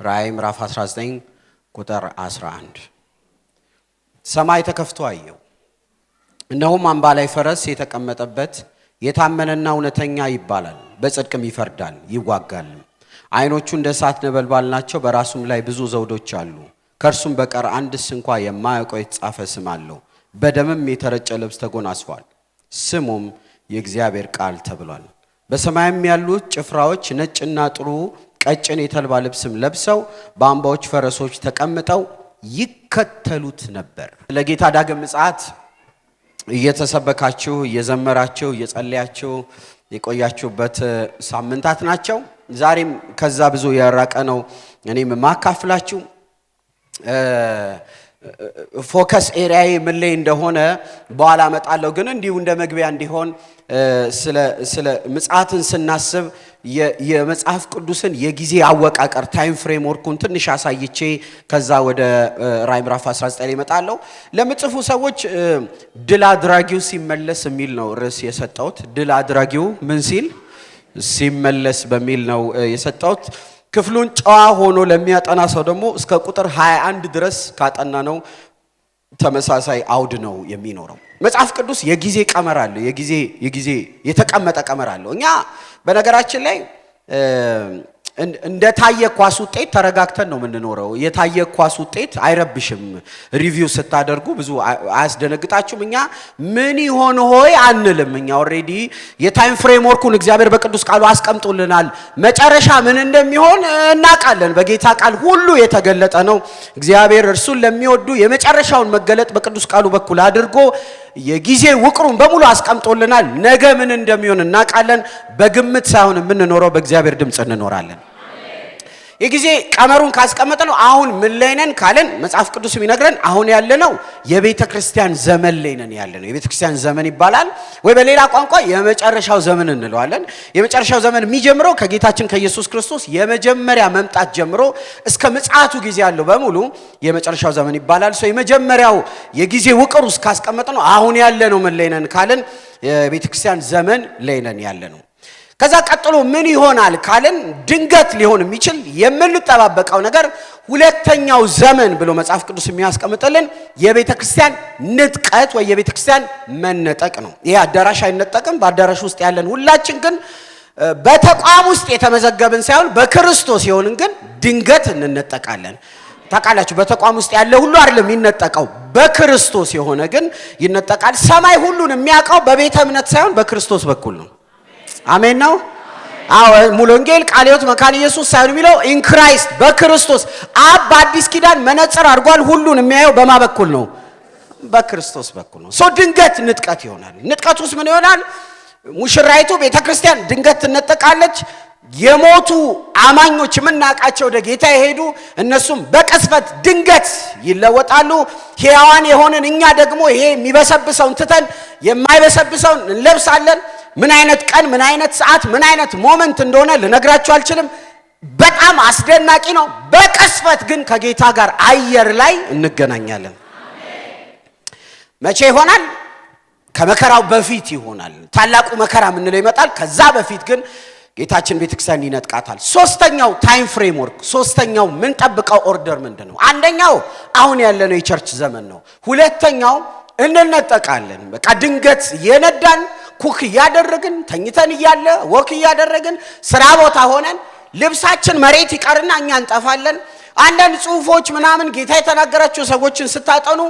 ራእይ ምዕራፍ 19 ቁጥር 11 ሰማይ ተከፍቶ አየሁ እነሆም አምባ ላይ ፈረስ የተቀመጠበት የታመነና እውነተኛ ይባላል በጽድቅም ይፈርዳል ይዋጋል አይኖቹ እንደ እሳት ነበልባል ናቸው በራሱም ላይ ብዙ ዘውዶች አሉ ከርሱም በቀር አንድስ እንኳን የማያውቀው የተጻፈ ስም አለው በደምም የተረጨ ልብስ ተጎናጽፏል ስሙም የእግዚአብሔር ቃል ተብሏል በሰማይም ያሉት ጭፍራዎች ነጭና ጥሩ ቀጭን የተልባ ልብስም ለብሰው በአምባዎች ፈረሶች ተቀምጠው ይከተሉት ነበር ለጌታ ዳግም ምጽአት እየተሰበካችሁ እየዘመራችሁ እየጸለያችሁ የቆያችሁበት ሳምንታት ናቸው ዛሬም ከዛ ብዙ ያራቀ ነው እኔም ማካፍላችሁ ፎከስ ኤሪያዬ ምን ላይ እንደሆነ በኋላ መጣለው ግን እንዲሁ እንደ መግቢያ እንዲሆን ስለ ምጽአትን ስናስብ የመጽሐፍ ቅዱስን የጊዜ አወቃቀር ታይም ፍሬምወርኩን ትንሽ አሳይቼ ከዛ ወደ ራዕይ ምዕራፍ 19 ላይ መጣለው ለምጽፉ ሰዎች ድል አድራጊው ሲመለስ የሚል ነው ርዕስ የሰጠሁት ድል አድራጊው ምን ሲል ሲመለስ በሚል ነው የሰጠሁት ክፍሉን ጨዋ ሆኖ ለሚያጠና ሰው ደግሞ እስከ ቁጥር 21 ድረስ ካጠና ነው ተመሳሳይ አውድ ነው የሚኖረው መጽሐፍ ቅዱስ የጊዜ ቀመር አለ የጊዜ የተቀመጠ ቀመር አለ እኛ በነገራችን ላይ እንደ ታየ ኳስ ውጤት ተረጋግተን ነው የምንኖረው የታየ ኳስ ውጤት አይረብሽም ሪቪው ስታደርጉ ብዙ አያስደነግጣችሁም እኛ ምን ይሆን ሆይ አንልም እኛ ኦሬዲ የታይም ፍሬምወርኩን እግዚአብሔር በቅዱስ ቃሉ አስቀምጦልናል መጨረሻ ምን እንደሚሆን እናውቃለን በጌታ ቃል ሁሉ የተገለጠ ነው እግዚአብሔር እርሱን ለሚወዱ የመጨረሻውን መገለጥ በቅዱስ ቃሉ በኩል አድርጎ የጊዜ ውቅሩን በሙሉ አስቀምጦልናል ነገ ምን እንደሚሆን እናውቃለን በግምት ሳይሆን የምንኖረው በእግዚአብሔር ድምጽ እንኖራለን የጊዜ ቀመሩን ካስቀመጠነው አሁን ምን ላይ ነን ካለን መጽሐፍ ቅዱስ የሚነግረን አሁን ያለነው የቤተ ክርስቲያን ዘመን ላይ ነን ያለነው የቤተ ክርስቲያን ዘመን ይባላል ወይ በሌላ ቋንቋ የመጨረሻው ዘመን እንለዋለን የመጨረሻው ዘመን የሚጀምረው ከጌታችን ከኢየሱስ ክርስቶስ የመጀመሪያ መምጣት ጀምሮ እስከ ምጽአቱ ጊዜ ያለው በሙሉ የመጨረሻው ዘመን ይባላል የመጀመሪያው የጊዜ ውቅር ውስጥ ካስቀመጠነው አሁን ያለነው ምን ላይ ነን ካለን የቤተ ክርስቲያን ዘመን ላይ ነን ያለነው ከዛ ቀጥሎ ምን ይሆናል ካለን ድንገት ሊሆን የሚችል የምንጠባበቀው ነገር ሁለተኛው ዘመን ብሎ መጽሐፍ ቅዱስ የሚያስቀምጥልን የቤተ ክርስቲያን ንጥቀት ወይ የቤተ ክርስቲያን መነጠቅ ነው ይሄ አዳራሽ አይነጠቅም በአዳራሽ ውስጥ ያለን ሁላችን ግን በተቋም ውስጥ የተመዘገብን ሳይሆን በክርስቶስ የሆንን ግን ድንገት እንነጠቃለን ታውቃላችሁ በተቋም ውስጥ ያለ ሁሉ አይደለም ይነጠቀው በክርስቶስ የሆነ ግን ይነጠቃል ሰማይ ሁሉን የሚያውቀው በቤተ እምነት ሳይሆን በክርስቶስ በኩል ነው አሜን ነው አዎ ሙሉ ወንጌል ቃለ ሕይወት መካነ ኢየሱስ ሳይሆን የሚለው ኢን ክራይስት በክርስቶስ አብ በአዲስ ኪዳን መነጽር አድርጓል ሁሉን የሚያየው በማ በኩል ነው በክርስቶስ በኩል ነው ድንገት ንጥቀት ይሆናል ንጥቀቱስ ምን ይሆናል ሙሽራይቱ ቤተክርስቲያን ድንገት ትነጠቃለች የሞቱ አማኞች ምናቃቸው ወደ ጌታ ይሄዱ እነሱም በቅጽበት ድንገት ይለወጣሉ ሕያዋን የሆነን እኛ ደግሞ ይሄ የሚበሰብሰውን ትተን የማይበሰብሰውን እንለብሳለን ምን አይነት ቀን ምን አይነት ሰዓት ምን አይነት ሞመንት እንደሆነ ልነግራችሁ አልችልም በጣም አስደናቂ ነው በቅጽበት ግን ከጌታ ጋር አየር ላይ እንገናኛለን መቼ ይሆናል ከመከራው በፊት ይሆናል ታላቁ መከራ ምን ነው ይመጣል ከዛ በፊት ግን ጌታችን ቤተክርስቲያን ይነጥቃታል ሶስተኛው ታይም ፍሬምወርክ ሶስተኛው ምን ጠብቀው ኦርደር ምንድነው አንደኛው አሁን ያለነው የቸርች ዘመን ነው ሁለተኛው እንነጠቃለን በቃ ድንገት የነዳን ኩክ ያደረግን ተኝተን ይያለ ወክ ያደረግን ስራ ቦታ ሆነን ልብሳችን መሬት ይቀርና እኛ እንጠፋለን አንዳንድ ጽሁፎች ምናምን ጌታ የተናገራቸው ሰዎችን ስታጠኑ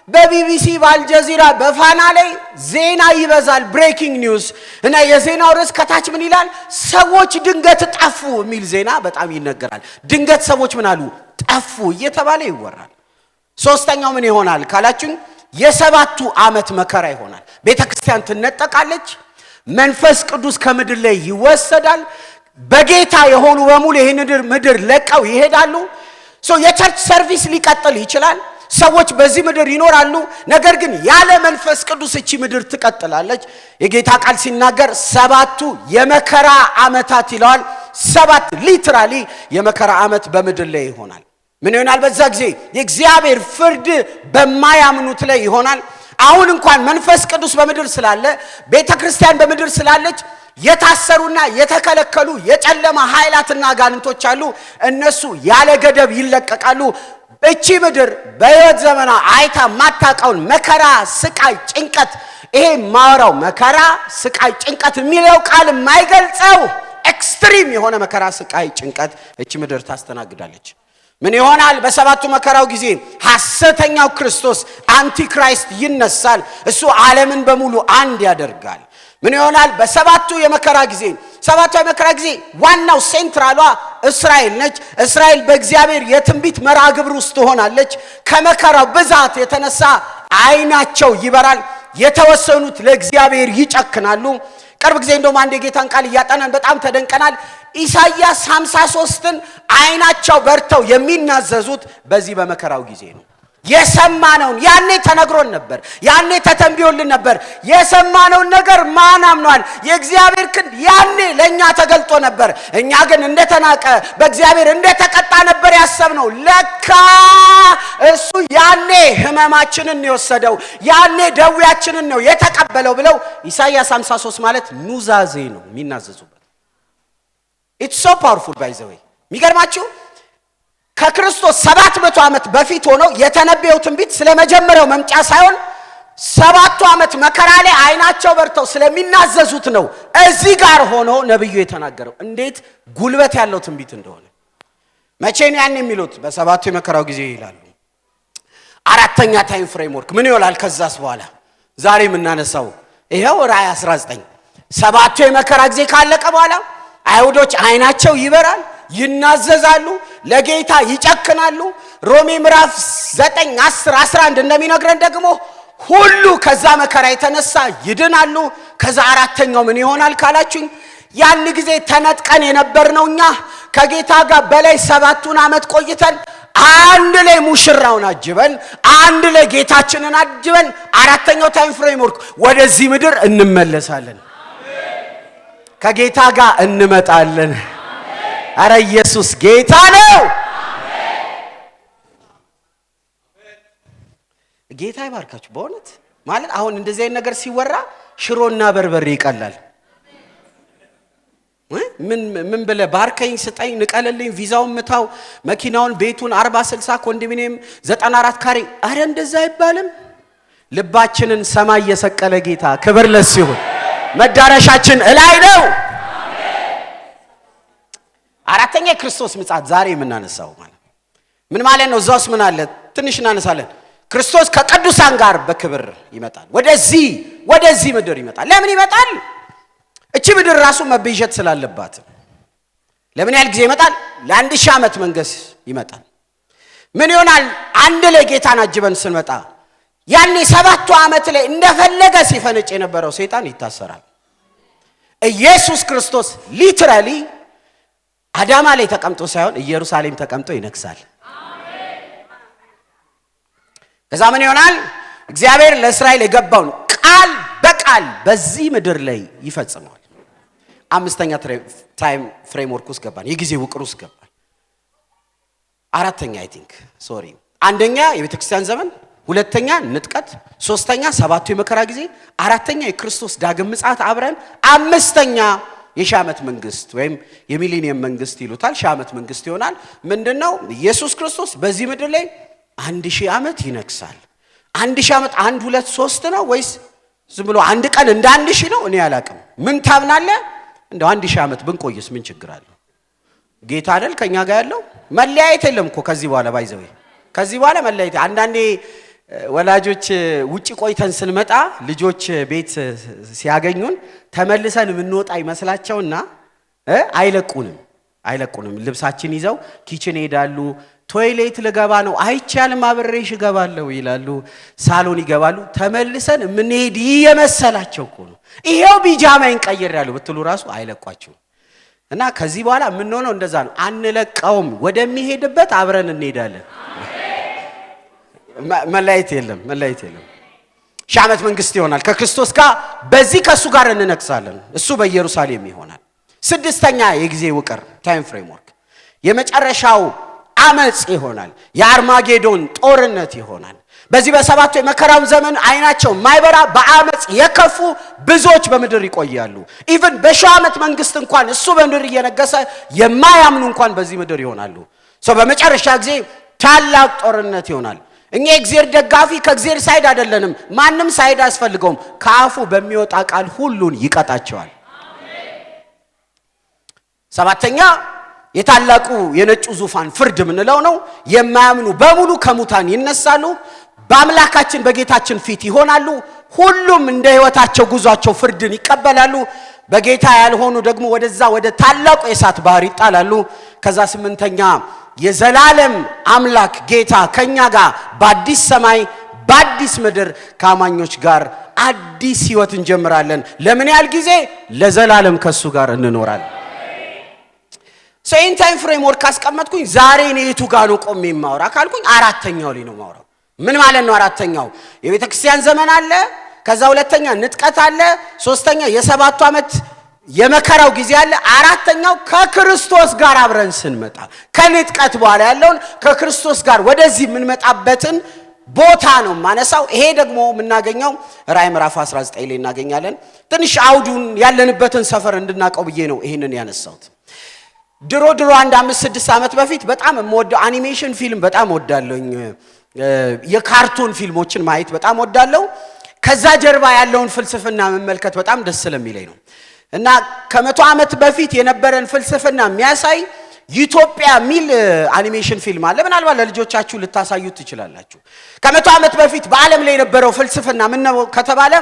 በቢቢሲ በአልጀዚራ በፋና ላይ ዜና ይበዛል ብሬኪንግ ኒውስ እና የዜናው ርዕስ ከታች ምን ይላል ሰዎች ድንገት ጠፉ የሚል ዜና በጣም ይነገራል ድንገት ሰዎች ምን አሉ ጠፉ እየተባለ ይወራል ሶስተኛው ምን ይሆናል ካላችሁ የሰባቱ ዓመት መከራ ይሆናል ቤተክርስቲያን ትነጠቃለች መንፈስ ቅዱስ ከምድር ላይ ይወሰዳል በጌታ የሆኑ በሙሉ ይሄን ምድር ለቀው ይሄዳሉ የቸርች ሰርቪስ ሊቀጥል ይችላል ሰዎች በዚህ ምድር ይኖራሉ ነገር ግን ያለ መንፈስ ቅዱስ እቺ ምድር ትቀጥላለች የጌታ ቃል ሲናገር ሰባቱ የመከራ ዓመታት ይላል ሰባት ሊትራሊ የመከራ ዓመት በምድር ላይ ይሆናል ምን ይሆናል በዛ ጊዜ የእግዚአብሔር ፍርድ በማያምኑት ላይ ይሆናል አሁን እንኳን መንፈስ ቅዱስ በምድር ስላለ ቤተክርስቲያን በምድር ስላለች የታሰሩና የተከለከሉ የጨለማ ኃይላትና አጋንንቶች አሉ። እነሱ ያለ ገደብ ይለቀቃሉ። እቺ ምድር በሕይወት ዘመኗ አይታ ማታውቀውን መከራ፣ ስቃይ፣ ጭንቀት ይሄ ማወራው መከራ፣ ስቃይ፣ ጭንቀት የሚለው ቃል የማይገልጸው ኤክስትሪም የሆነ መከራ፣ ስቃይ፣ ጭንቀት እቺ ምድር ታስተናግዳለች። ምን ይሆናል? በሰባቱ መከራው ጊዜ ሐሰተኛው ክርስቶስ አንቲክራይስት ይነሳል። እሱ ዓለምን በሙሉ አንድ ያደርጋል። ምን ይሆናል? በሰባቱ የመከራ ጊዜ ሰባቱ የመከራ ጊዜ ዋናው ሴንትራሏ እስራኤል ነች። እስራኤል በእግዚአብሔር የትንቢት መርሃ ግብር ውስጥ ሆናለች። ከመከራው ብዛት የተነሳ አይናቸው ይበራል። የተወሰኑት ለእግዚአብሔር ይጨክናሉ። ቅርብ ጊዜ እንደውም አንድ የጌታን ቃል እያጠናን በጣም ተደንቀናል። ኢሳይያስ 53ን አይናቸው በርተው የሚናዘዙት በዚህ በመከራው ጊዜ ነው። የሰማነውን ያኔ ተነግሮን ነበር፣ ያኔ ተተንብዮልን ነበር። የሰማነውን ነገር ማን አምኗል? የእግዚአብሔር ክንድ ያኔ ለኛ ተገልጦ ነበር። እኛ ግን እንደተናቀ በእግዚአብሔር እንደተቀጣ ነበር ያሰብነው። ለካ እሱ ያኔ ህመማችንን ነው የወሰደው፣ ያኔ ደዌያችንን ነው የተቀበለው ብለው ኢሳይያስ 53 ማለት ኑዛዜ ነው የሚናዘዙበት። ኢትስ ሶ ፓወርፉል ባይ ዘ ዌይ። የሚገርማችሁ ከክርስቶስ 700 ዓመት በፊት ሆኖ የተነበየው ትንቢት ስለመጀመሪያው መምጫ ሳይሆን 7 ዓመት መከራ ላይ አይናቸው በርተው ስለሚናዘዙት ነው እዚህ ጋር ሆኖ ነብዩ የተናገረው። እንዴት ጉልበት ያለው ትንቢት እንደሆነ መቼ ነው ያን የሚሉት? በሰባቱ የመከራው ጊዜ ይላሉ። አራተኛ ታይም ፍሬምወርክ ምን ይሆናል? ከዛስ በኋላ ዛሬ የምናነሳው ይሄው ራእይ 19 ሰባቱ የመከራ ጊዜ ካለቀ በኋላ አይሁዶች አይናቸው ይበራል፣ ይናዘዛሉ፣ ለጌታ ይጨክናሉ። ሮሜ ምዕራፍ 9 10 11 እንደሚነግረን ደግሞ ሁሉ ከዛ መከራ የተነሳ ይድናሉ። ከዛ አራተኛው ምን ይሆናል ካላችሁኝ ያን ጊዜ ተነጥቀን የነበርነው እኛ ከጌታ ጋር በላይ 7 ዓመት ቆይተን አንድ ላይ ሙሽራውን አጅበን አንድ ላይ ጌታችንን አጅበን አራተኛው ታይም ፍሬምወርክ ወደዚህ ምድር እንመለሳለን። ከጌታ ጋር እንመጣለን። አረ ኢየሱስ ጌታ ነው። ጌታ ይባርካችሁ። በእውነት ማለት አሁን እንደዚህ አይነት ነገር ሲወራ ሽሮና በርበሬ ይቀላል። ምን ብለ ባርከኝ፣ ስጠኝ፣ ንቀልልኝ፣ ቪዛውን ምታው፣ መኪናውን፣ ቤቱን 40 60 ኮንዶሚኒየም 94 ካሬ። አረ እንደዛ አይባልም። ልባችንን ሰማይ የሰቀለ ጌታ ክብር ለሱ ይሁን። መዳረሻችን እላይ ነው። አራተኛ የክርስቶስ ምጽአት ዛሬ የምናነሳው ማለት ምን ማለት ነው? እዛውስ ምን አለ? ትንሽ እናነሳለን። ክርስቶስ ከቅዱሳን ጋር በክብር ይመጣል። ወደዚህ ምድር ይመጣል። ለምን ይመጣል? እቺ ምድር ራሱ መቤዠት ስላለባት። ለምን ያህል ጊዜ ይመጣል? ለ1000 ዓመት መንገስ ይመጣል። ምን ይሆናል? አንድ ላይ ጌታን አጅበን ስንመጣ ያኔ 7 ዓመት ላይ እንደፈለገ ሲፈነጭ የነበረው ሰይጣን ይታሰራል። ኢየሱስ ክርስቶስ ሊትራሊ አዳማ ላይ ተቀምጦ ሳይሆን ኢየሩሳሌም ተቀምጦ ይነግሳል። ከዛ ምን ይሆናል? እግዚአብሔር ለእስራኤል የገባውን ቃል በቃል በዚህ ምድር ላይ ይፈጽማል። አምስተኛ ታይም ፍሬምወርክ ውስጥ ገባን። የጊዜ ውቅር ውስጥ ገባን። አራተኛ አንደኛ የቤተ ክርስቲያን ዘመን፣ ሁለተኛ ንጥቀት፣ ሶስተኛ ሰባቱ የመከራ ጊዜ፣ አራተኛ የክርስቶስ ዳግም ምጽአት አብረን፣ አምስተኛ የሺህ ዓመት መንግስት ወይም የሚሊኒየም መንግስት ይሉታል። ሺህ ዓመት መንግስት ይሆናል። ምንድነው? ኢየሱስ ክርስቶስ በዚህ ምድር ላይ 1000 ዓመት ይነግሳል። 1000 ዓመት 1 2 3 ነው ወይስ ዝም ብሎ አንድ ቀን እንደ 1000 ነው? እኔ አላቅም። ምን ታምናለህ? እንደው 1000 ዓመት ብንቆይስ ምን ችግር አለው? ጌታ አይደል ከኛ ጋር ያለው? መለያየት የለም እኮ ከዚህ በኋላ ባይዘው ከዚህ በኋላ መለያየት። አንዳንዴ ወላጆች ውጪ ቆይተን ስንመጣ ልጆች ቤት ሲያገኙን ተመልሰን የምንወጣ ይመስላቸውና አይለቁንም። ልብሳችን ይዘው ኪችን ሄዳሉ። ቶይሌት ልገባ ነው፣ አይቻልም አብሬሽ እገባለሁ ይላሉ። ሳሎን ይገባሉ። ተመልሰን የምንሄድ የመሰላቸው እኮ ነው። ይሄው ቢጃማይን ቀይሬያለሁ ብትሉ ራሱ አይለቋቸውም። እና ከዚህ በኋላ የምንሆነው እንደዛ ነው። አንለቀውም። ወደሚሄድበት አብረን እንሄዳለን። መለያየት የለም። ሺህ ዓመት መንግስት ይሆናል ከክርስቶስ ጋር። በዚህ ከሱ ጋር እንነግሳለን። እሱ በኢየሩሳሌም ይሆናል። ስድስተኛ የጊዜ ውቅር ታይም ፍሬምወርክ የመጨረሻው አመጽ ይሆናል። የአርማጌዶን ጦርነት ይሆናል። በዚህ በሰባቱ የመከራው ዘመን አይናቸው ማይበራ በአመጽ የከፉ ብዙዎች በምድር ይቆያሉ። ኢቭን በሺህ ዓመት መንግስት እንኳን እሱ በምድር እየነገሰ የማያምኑ እንኳን በዚህ ምድር ይሆናሉ። በመጨረሻ ጊዜ ታላቅ ጦርነት ይሆናል። እኛ እግዚአብሔር ደጋፊ ከእግዚአብሔር ሳይድ አይደለንም። ማንም ሳይድ አያስፈልገውም። ከአፉ በሚወጣ ቃል ሁሉን ይቀጣቸዋል። ሰባተኛ የታላቁ የነጩ ዙፋን ፍርድ ምንለው ነው። የማያምኑ በሙሉ ከሙታን ይነሳሉ፣ በአምላካችን በጌታችን ፊት ይሆናሉ። ሁሉም እንደ ሕይወታቸው ጉዟቸው ፍርድን ይቀበላሉ። በጌታ ያልሆኑ ደግሞ ወደዛ ወደ ታላቁ የእሳት ባህር ይጣላሉ። ከዛ ስምንተኛ የዘላለም አምላክ ጌታ ከኛ ጋር በአዲስ ሰማይ በአዲስ ምድር ከአማኞች ጋር አዲስ ሕይወት እንጀምራለን። ለምን ያህል ጊዜ? ለዘላለም ከሱ ጋር እንኖራለን። ሴን ታይም ፍሬምወርክ ካስቀመጥኩኝ ዛሬ ነው የቱ ጋር ነው ቆሜ የማወራ ካልኩኝ አራተኛው ላይ ነው የማወራው። ምን ማለት ነው? አራተኛው የቤተ ክርስቲያን ዘመን አለ። ከዛ ሁለተኛ ንጥቀት አለ። ሶስተኛ የሰባቱ ዓመት የመከራው ጊዜ አለ። አራተኛው ከክርስቶስ ጋር አብረን ስንመጣ ከንጥቀት በኋላ ያለውን ከክርስቶስ ጋር ወደዚህ የምንመጣበትን ቦታ ነው ማነሳው። ይሄ ደግሞ የምናገኘው ራዕይ ምዕራፍ 19 ላይ እናገኛለን። ትንሽ አውዱን ያለንበትን ሰፈር እንድናቀው ብዬ ነው ይሄንን ያነሳሁት። ድሮ 5-6 ዓመት በፊት በጣም የምወደው አኒሜሽን ፊልም በጣም ወዳለኝ፣ የካርቱን ፊልሞችን ማየት በጣም ወዳለው። ከዛ ጀርባ ያለውን ፍልስፍና መመልከት በጣም ደስ ስለሚለኝ ነው። እና ከ100 ዓመት በፊት የነበረን ፍልስፍና የሚያሳይ ኢትዮጵያ ሚል አኒሜሽን ፊልም አለ። ምናልባት ለልጆቻችሁ ልታሳዩት ትችላላችሁ። ከ100 ዓመት በፊት በዓለም ላይ የነበረው ፍልስፍና ምን ነው ከተባለ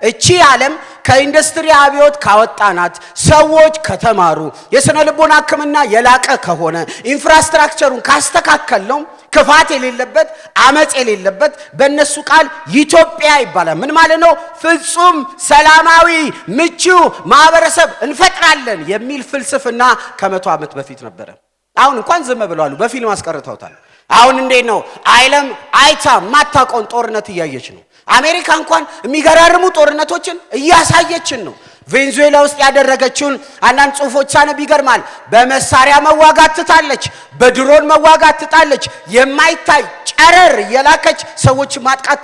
እቺ ዓለም ከኢንዱስትሪ አብዮት ካወጣናት ሰዎች ከተማሩ የሥነ ልቦና ሕክምና የላቀ ከሆነ ኢንፍራስትራክቸሩን ካስተካከልነው ክፋት የሌለበት አመጽ የሌለበት በእነሱ ቃል ኢትዮጵያ ይባላል። ምን ማለት ነው? ፍጹም ሰላማዊ ምቹ ማህበረሰብ እንፈጥራለን የሚል ፍልስፍና ከ100 ዓመት በፊት ነበረ። አሁን እንኳን ዝም ብለዋል፣ በፊልም አስቀርተውታል። አሁን እንዴት ነው? ዓለም አይታ ማታቆን ጦርነት እያየች ነው። አሜሪካ እንኳን የሚገራርሙ ጦርነቶችን እያሳየችን ነው። ቬንዙዌላ ውስጥ ያደረገችውን አንዳንድ ጽሁፎች ሳነብ ይገርማል። በመሳሪያ መዋጋት ትታለች፣ በድሮን መዋጋት ትታለች፣ የማይታይ ጨረር የላከች ሰዎች ማጥቃት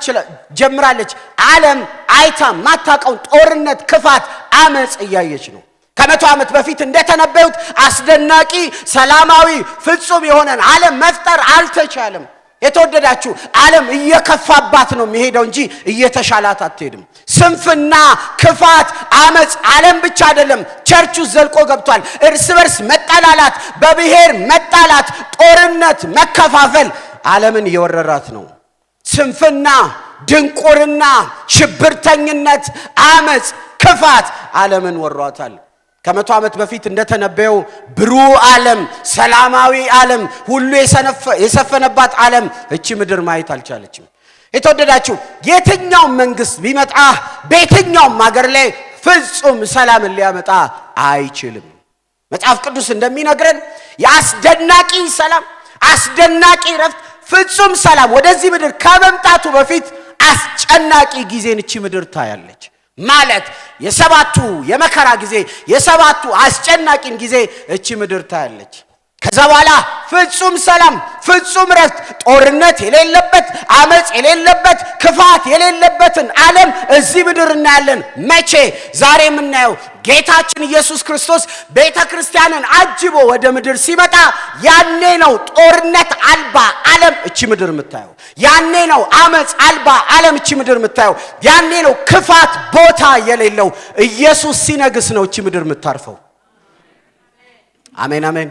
ጀምራለች። ዓለም አይታ ማታቀውን ጦርነት፣ ክፋት፣ አመጽ እያየች ነው። ከ100 ዓመት በፊት እንደተነበዩት አስደናቂ ሰላማዊ ፍጹም የሆነን ዓለም መፍጠር አልተቻለም። የተወደዳችሁ ዓለም እየከፋባት ነው የሚሄደው እንጂ እየተሻላት አትሄድም። ስንፍና፣ ክፋት፣ አመጽ ዓለም ብቻ አይደለም ቸርቹ ዘልቆ ገብቷል። እርስ በርስ መጣላላት፣ በብሔር መጣላት፣ ጦርነት፣ መከፋፈል ዓለምን እየወረራት ነው። ስንፍና፣ ድንቁርና፣ ሽብርተኝነት፣ አመጽ፣ ክፋት ዓለምን ወሯታል። ከ100 ዓመት በፊት እንደተነበየው ብሩህ ዓለም፣ ሰላማዊ ዓለም፣ ሁሉ የሰፈነባት ዓለም እቺ ምድር ማየት አልቻለችም። የተወደዳችሁ የትኛው መንግስት ቢመጣ በየትኛውም ሀገር ላይ ፍጹም ሰላምን ሊያመጣ አይችልም። መጽሐፍ ቅዱስ እንደሚነግረን የአስደናቂ ሰላም፣ አስደናቂ ረፍት፣ ፍጹም ሰላም ወደዚህ ምድር ከመምጣቱ በፊት አስጨናቂ ጊዜን እቺ ምድር ታያለች። ማለት የሰባቱ የመከራ ጊዜ፣ የሰባቱ አስጨናቂን ጊዜ እቺ ምድር ታያለች። ከዛ በኋላ ፍጹም ሰላም፣ ፍጹም ረፍት፣ ጦርነት የሌለበት፣ አመጽ የሌለበት፣ ክፋት የሌለበትን ዓለም እዚህ ምድር እናያለን። መቼ? ዛሬ የምናየው ጌታችን ኢየሱስ ክርስቶስ ቤተ ክርስቲያንን አጅቦ ወደ ምድር ሲመጣ ያኔ ነው ጦርነት አልባ ዓለም እቺ ምድር የምታየው። ያኔ ነው አመጽ አልባ ዓለም እቺ ምድር የምታየው። ያኔ ነው ክፋት ቦታ የሌለው ኢየሱስ ሲነግስ ነው እቺ ምድር የምታርፈው። አሜን አሜን።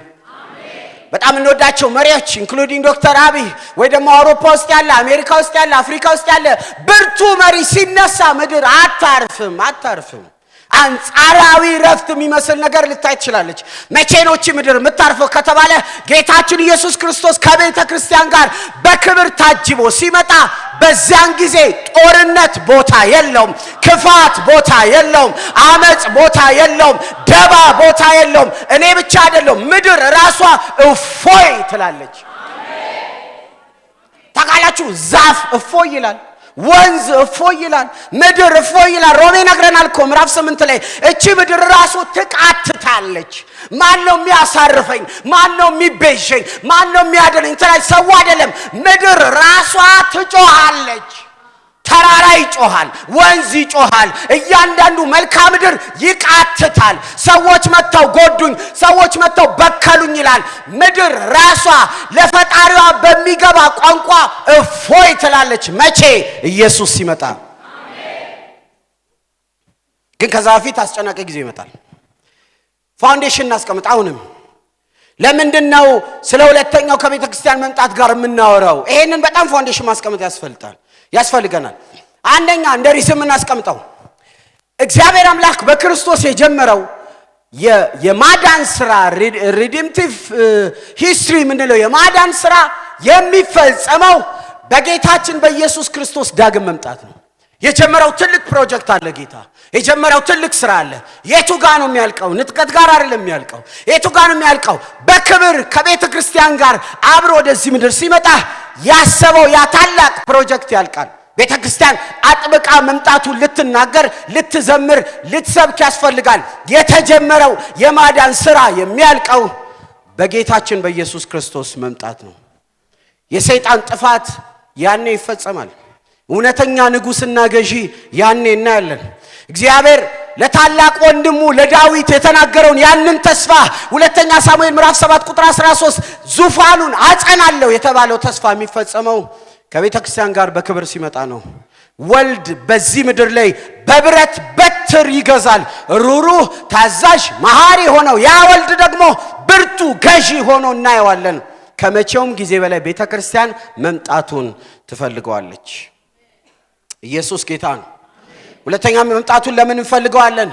በጣም እንወዳቸው መሪዎች ኢንክሉዲንግ ዶክተር አብይ ወይ ደግሞ አውሮፓ ውስጥ ያለ፣ አሜሪካ ውስጥ ያለ፣ አፍሪካ ውስጥ ያለ ብርቱ መሪ ሲነሳ ምድር አታርፍም። አንጻራዊ ረፍት የሚመስል ነገር ልታይ ትችላለች። መቼ ነው እቺ ምድር የምታርፈው ከተባለ ጌታችን ኢየሱስ ክርስቶስ ከቤተ ክርስቲያን ጋር በክብር ታጅቦ ሲመጣ በዚያን ጊዜ ጦርነት ቦታ የለውም፣ ክፋት ቦታ የለውም፣ አመጽ ቦታ የለውም፣ ደባ ቦታ የለውም። እኔ ብቻ አይደለም ምድር ራሷ እፎይ ትላለች። ታውቃላችሁ ዛፍ እፎይ ይላል፣ ወንዝ እፎይ ይላል፣ ምድር እፎይ ይላል። ሮሜ ነግረናል እኮ ምዕራፍ 8 ላይ እቺ ምድር ራሱ ትቃትታለች። ማን ነው የሚያሳርፈኝ? ማን ነው የሚቤዠኝ? ማን ነው የሚያድነኝ? ሰው አይደለም። ምድር ራሷ ትጮሃለች። ተራራ ይጮሃል፣ ወንዝ ይጮሃል፣ እያንዳንዱ መልክዓ ምድር ይቃትታል። ሰዎች መተው ጎዱኝ፣ ሰዎች መተው በከሉኝ ይላል። ምድር ራሷ ለፈጣሪዋ በሚገባ ቋንቋ እፎይ ትላለች። መቼ? ኢየሱስ ሲመጣ። ግን ከዛ በፊት አስጨናቂ ጊዜ ይመጣል። ፋውንዴሽን እናስቀምጥ። አሁንም ለምንድነው ስለ ሁለተኛው ከቤተ ክርስቲያን መምጣት ጋር የምናወራው? ይሄንን በጣም ፋውንዴሽን ማስቀመጥ ያስፈልገናል። አንደኛ እንደ ሪስም እናስቀምጠው። እግዚአብሔር አምላክ በክርስቶስ የጀመረው የማዳን ስራ ሪዲምቲቭ ሂስትሪ ምንለው የማዳን ስራ የሚፈጸመው በጌታችን በኢየሱስ ክርስቶስ ዳግም መምጣት ነው። የጀመረው ትልቅ ፕሮጀክት አለ። ጌታ የጀመረው ትልቅ ስራ አለ። የቱ ጋር ነው የሚያልቀው? ንጥቀት ጋር አይደለም የሚያልቀው። የቱ ጋር ነው የሚያልቀው? በክብር ከቤተ ክርስቲያን ጋር አብሮ ወደዚህ ምድር ሲመጣ ያሰበው ያ ታላቅ ፕሮጀክት ያልቃል። ቤተ ክርስቲያን አጥብቃ መምጣቱን ልትናገር፣ ልትዘምር፣ ልትሰብክ ያስፈልጋል። የተጀመረው የማዳን ስራ የሚያልቀው በጌታችን በኢየሱስ ክርስቶስ መምጣት ነው። የሰይጣን ጥፋት ያኔ ይፈጸማል። እውነተኛ ንጉስና ገዢ ያኔ እናያለን። እግዚአብሔር ለታላቅ ወንድሙ ለዳዊት የተናገረውን ያንን ተስፋ ሁለተኛ ሳሙኤል ምዕራፍ 7 ቁጥር 13 ዙፋኑን አጸናለሁ የተባለው ተስፋ የሚፈጸመው ከቤተ ክርስቲያን ጋር በክብር ሲመጣ ነው። ወልድ በዚህ ምድር ላይ በብረት በትር ይገዛል። ሩሩህ፣ ታዛዥ፣ መሐሪ ሆነው ያ ወልድ ደግሞ ብርቱ ገዢ ሆኖ እናየዋለን። ከመቼውም ጊዜ በላይ ቤተ ክርስቲያን መምጣቱን ትፈልገዋለች። ኢየሱስ ጌታ ነው። ሁለተኛ መምጣቱን ለምን እንፈልገዋለን?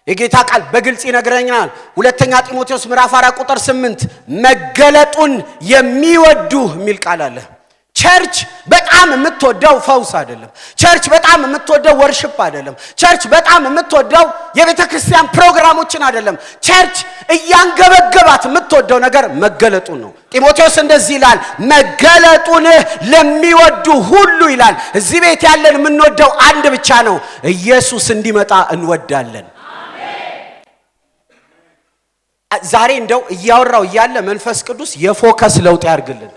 የጌታ ቃል በግልጽ ይነግረናል። ሁለተኛ ጢሞቴዎስ ምዕራፍ 4 ቁጥር 8 መገለጡን የሚወዱ የሚል ቃል አለ። ቸርች በጣም የምትወደው ፈውስ አይደለም። ቸርች በጣም የምትወደው ወርሺፕ አይደለም። ቸርች በጣም የምትወደው የቤተ ክርስቲያን ፕሮግራሞችን አይደለም። ቸርች እያንገበገባት የምትወደው ነገር መገለጡን ነው። ጢሞቴዎስ እንደዚህ ይላል፣ መገለጡን ለሚወዱ ሁሉ ይላል። እዚህ ቤት ያለን የምንወደው አንድ ብቻ ነው፣ ኢየሱስ እንዲመጣ እንወዳለን። ዛሬ እንደው እያወራው እያለ መንፈስ ቅዱስ የፎከስ ለውጥ ያርግልን።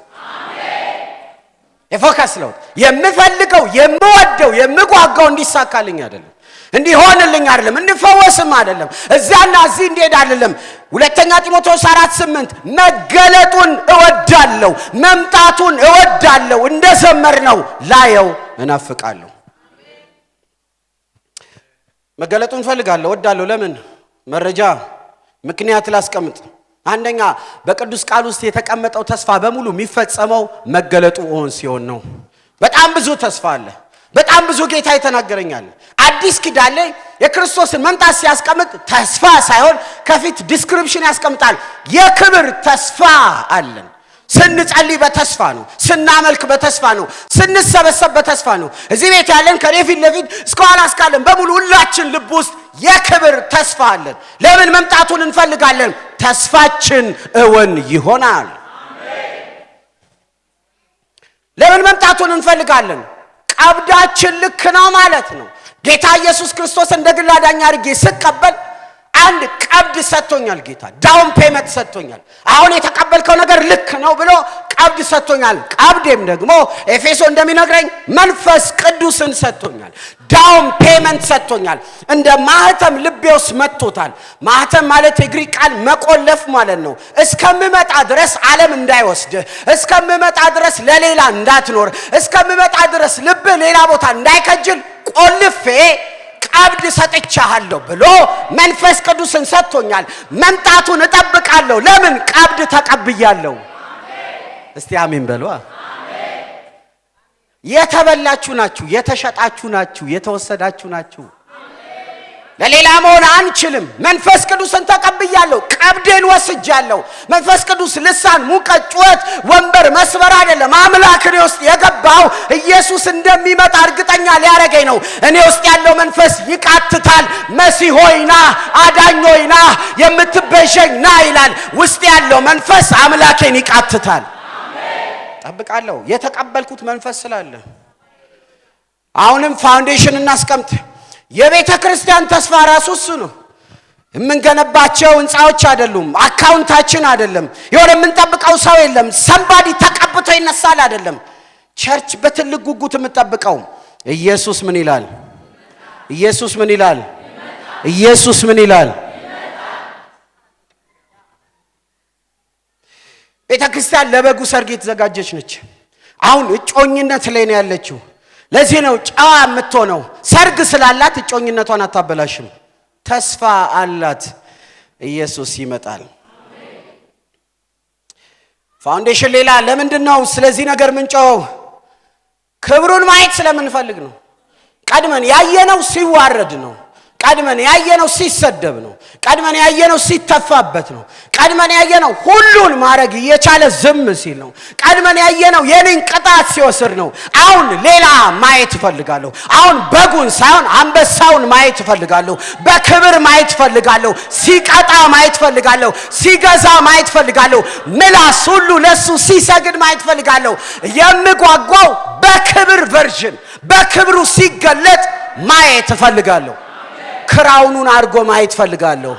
የፎከስ ለውጥ የምፈልገው የምወደው የምጓጓው እንዲሳካልኝ አይደለም፣ እንዲሆንልኝ አይደለም፣ እንድፈወስም አይደለም፣ እዛና እዚህ እንድሄድ አይደለም። ሁለተኛ ጢሞቴዎስ 4:8 መገለጡን እወዳለሁ፣ መምጣቱን እወዳለሁ፣ እንደዘመርነው ላየው እናፍቃለሁ። መገለጡን እፈልጋለሁ፣ እወዳለሁ። ለምን? መረጃ ምክንያት ላስቀምጥ። አንደኛ በቅዱስ ቃል ውስጥ የተቀመጠው ተስፋ በሙሉ የሚፈጸመው መገለጡ ሲሆን ነው። በጣም ብዙ ተስፋ አለ። በጣም ብዙ ጌታ ይተናገረኛል። አዲስ ኪዳን ላይ የክርስቶስን መምጣት ሲያስቀምጥ ተስፋ ሳይሆን ከፊት ዲስክሪፕሽን ያስቀምጣል። የክብር ተስፋ አለን። ስንጸልይ በተስፋ ነው፣ ስናመልክ በተስፋ ነው፣ ስንሰበሰብ በተስፋ ነው። እዚህ ቤት ያለን ከፊት ለፊት እስከኋላ እስካለን በሙሉ ሁላችን ልብ ውስጥ የክብር ተስፋ አለን። ለምን? መምጣቱን እንፈልጋለን። ተስፋችን እውን ይሆናል። ለምን መምጣቱን እንፈልጋለን? ቀብዳችን ልክ ነው ማለት ነው። ጌታ ኢየሱስ ክርስቶስ እንደ ግል አዳኝ አድርጌ ስቀበል አንድ ቀብድ ሰጥቶኛል። ጌታ ዳውን ፔመንት ሰጥቶኛል። አሁን የተቀበልከው ነገር ልክ ነው ብሎ ቀብድ ሰጥቶኛል። ቀብዴም ደግሞ ኤፌሶ እንደሚነግረኝ መንፈስ ቅዱስን ሰጥቶኛል። ዳውን ፔመንት ሰጥቶኛል። እንደ ማህተም ልቤ ውስጥ መጥቶታል። ማህተም ማለት የግሪክ ቃል መቆለፍ ማለት ነው። እስከምመጣ ድረስ ዓለም እንዳይወስድ፣ እስከምመጣ ድረስ ለሌላ እንዳትኖር፣ እስከምመጣ ድረስ ልብ ሌላ ቦታ እንዳይከጅል ቆልፌ ቀብድ ሰጥቻለሁ ብሎ መንፈስ ቅዱስን ሰጥቶኛል። መምጣቱን እጠብቃለሁ። ለምን? ቀብድ ተቀብያለሁ። እስቲ አሜን በሉ። የተበላችሁ ናችሁ፣ የተሸጣችሁ ናችሁ፣ የተወሰዳችሁ ናችሁ። ለሌላ መሆን አንችልም። መንፈስ ቅዱስን ተቀብያለሁ፣ ቀብዴን ወስጃለሁ። መንፈስ ቅዱስ ልሳን፣ ሙቀት፣ ጩኸት፣ ወንበር መስበር አይደለም። አምላክ እኔ ውስጥ የገባው ኢየሱስ እንደሚመጣ እርግጠኛ ሊያረገኝ ነው። እኔ ውስጥ ያለው መንፈስ ይቃትታል። መሲህ ሆይ ና፣ አዳኝ ሆይ ና፣ የምትቤዠኝ ና ይላል። ውስጥ ያለው መንፈስ አምላኬን ይቃትታል። ጠብቃለሁ። የተቀበልኩት መንፈስ ስላለ አሁንም ፋውንዴሽን እናስቀምጥ። የቤተ ክርስቲያን ተስፋ ራሱ እሱ ነው። የምንገነባቸው ህንጻዎች አይደሉም፣ አካውንታችን አይደለም፣ የሆነ የምንጠብቀው ሰው የለም፣ ሰምባዲ ተቀብቶ ይነሳል አይደለም። ቸርች በትልቅ ጉጉት የምንጠብቀው ኢየሱስ ምን ይላል? ኢየሱስ ምን ይላል? ኢየሱስ ምን ይላል? ቤተ ክርስቲያን ለበጉ ሰርግ የተዘጋጀች ነች። አሁን እጮኝነት ላይ ነው ያለችው። ለዚህ ነው ጨዋ የምትሆነው። ሰርግ ስላላት እጮኝነቷን አታበላሽም። ተስፋ አላት። ኢየሱስ ይመጣል። ፋውንዴሽን ሌላ ለምንድን ነው ስለዚህ ነገር ምንጮው? ክብሩን ማየት ስለምንፈልግ ነው። ቀድመን ያየነው ሲዋረድ ነው። ቀድመን ያየነው ሲሰደብ ነው። ቀድመን ያየነው ሲተፋበት ነው። ቀድመን ያየነው ሁሉን ማድረግ እየቻለ ዝም ሲል ነው። ቀድመን ያየነው የኔን ቅጣት ሲወስድ ነው። አሁን ሌላ ማየት እፈልጋለሁ። አሁን በጉን ሳይሆን አንበሳውን ማየት እፈልጋለሁ። በክብር ማየት እፈልጋለሁ። ሲቀጣ ማየት እፈልጋለሁ። ሲገዛ ማየት እፈልጋለሁ። ምላስ ሁሉ ለሱ ሲሰግድ ማየት እፈልጋለሁ። የምጓጓው በክብር ቨርዥን በክብሩ ሲገለጥ ማየት እፈልጋለሁ። ክራውኑን አድርጎ ማየት እፈልጋለሁ።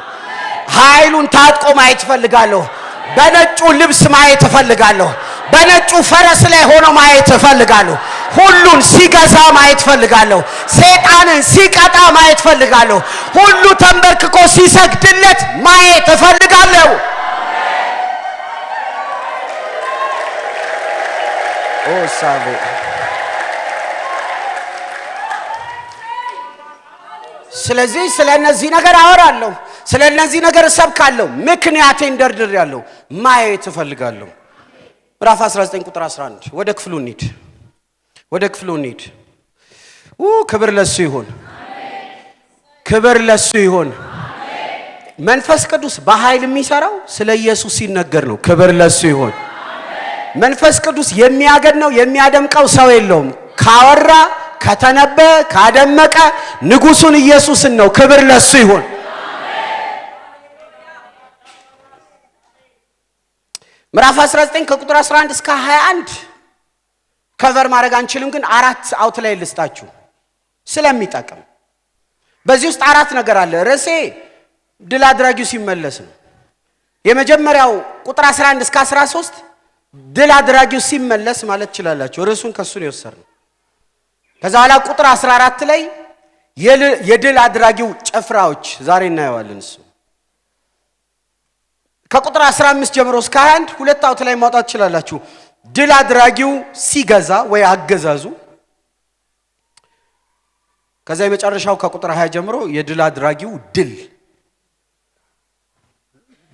ኃይሉን ታጥቆ ማየት እፈልጋለሁ። በነጩ ልብስ ማየት እፈልጋለሁ። በነጩ ፈረስ ላይ ሆኖ ማየት እፈልጋለሁ። ሁሉን ሲገዛ ማየት እፈልጋለሁ። ሰይጣንን ሲቀጣ ማየት እፈልጋለሁ። ሁሉ ተንበርክኮ ሲሰግድለት ማየት እፈልጋለሁ። ኦሳቦ ስለዚህ ስለነዚህ ነገር አወራለሁ። ስለነዚህ ነገር እሰብካለሁ። ምክንያቴን ደርድሬያለሁ። ማየት እፈልጋለሁ። ምዕራፍ 19 ቁጥር 11 ወደ ክፍሉ እንሂድ። ወደ ክፍሉ እንሂድ። ክብር ለሱ ይሁን። ክብር ለሱ ይሁን። መንፈስ ቅዱስ በኃይል የሚሰራው ስለ ኢየሱስ ሲነገር ነው። ክብር ለሱ ይሁን። መንፈስ ቅዱስ የሚያገነው የሚያደምቀው ሰው የለውም። ካወራ ከተነበየ ካደመቀ ንጉሱን ኢየሱስን ነው። ክብር ለሱ ይሁን። ምዕራፍ 19 ከቁጥር 11 እስከ 21 ከቨር ማድረግ አንችልም፣ ግን አራት አውት ላይ ልስጣችሁ ስለሚጠቅም። በዚህ ውስጥ አራት ነገር አለ። ርዕሴ ድል አድራጊው ሲመለስ ነው። የመጀመሪያው ቁጥር 11 እስከ 13 ድል አድራጊው ሲመለስ ማለት ትችላላችሁ። ርዕሱን ከሱ ነው የወሰድነው። ከዛ በኋላ ቁጥር 14 ላይ የድል አድራጊው ጭፍራዎች ዛሬ እናየዋለን። እሱ ከቁጥር 15 ጀምሮ እስከ 21 ሁለት አውት ላይ ማውጣት ትችላላችሁ። ድል አድራጊው ሲገዛ ወይ አገዛዙ። ከዛ የመጨረሻው ከቁጥር 20 ጀምሮ የድል አድራጊው ድል።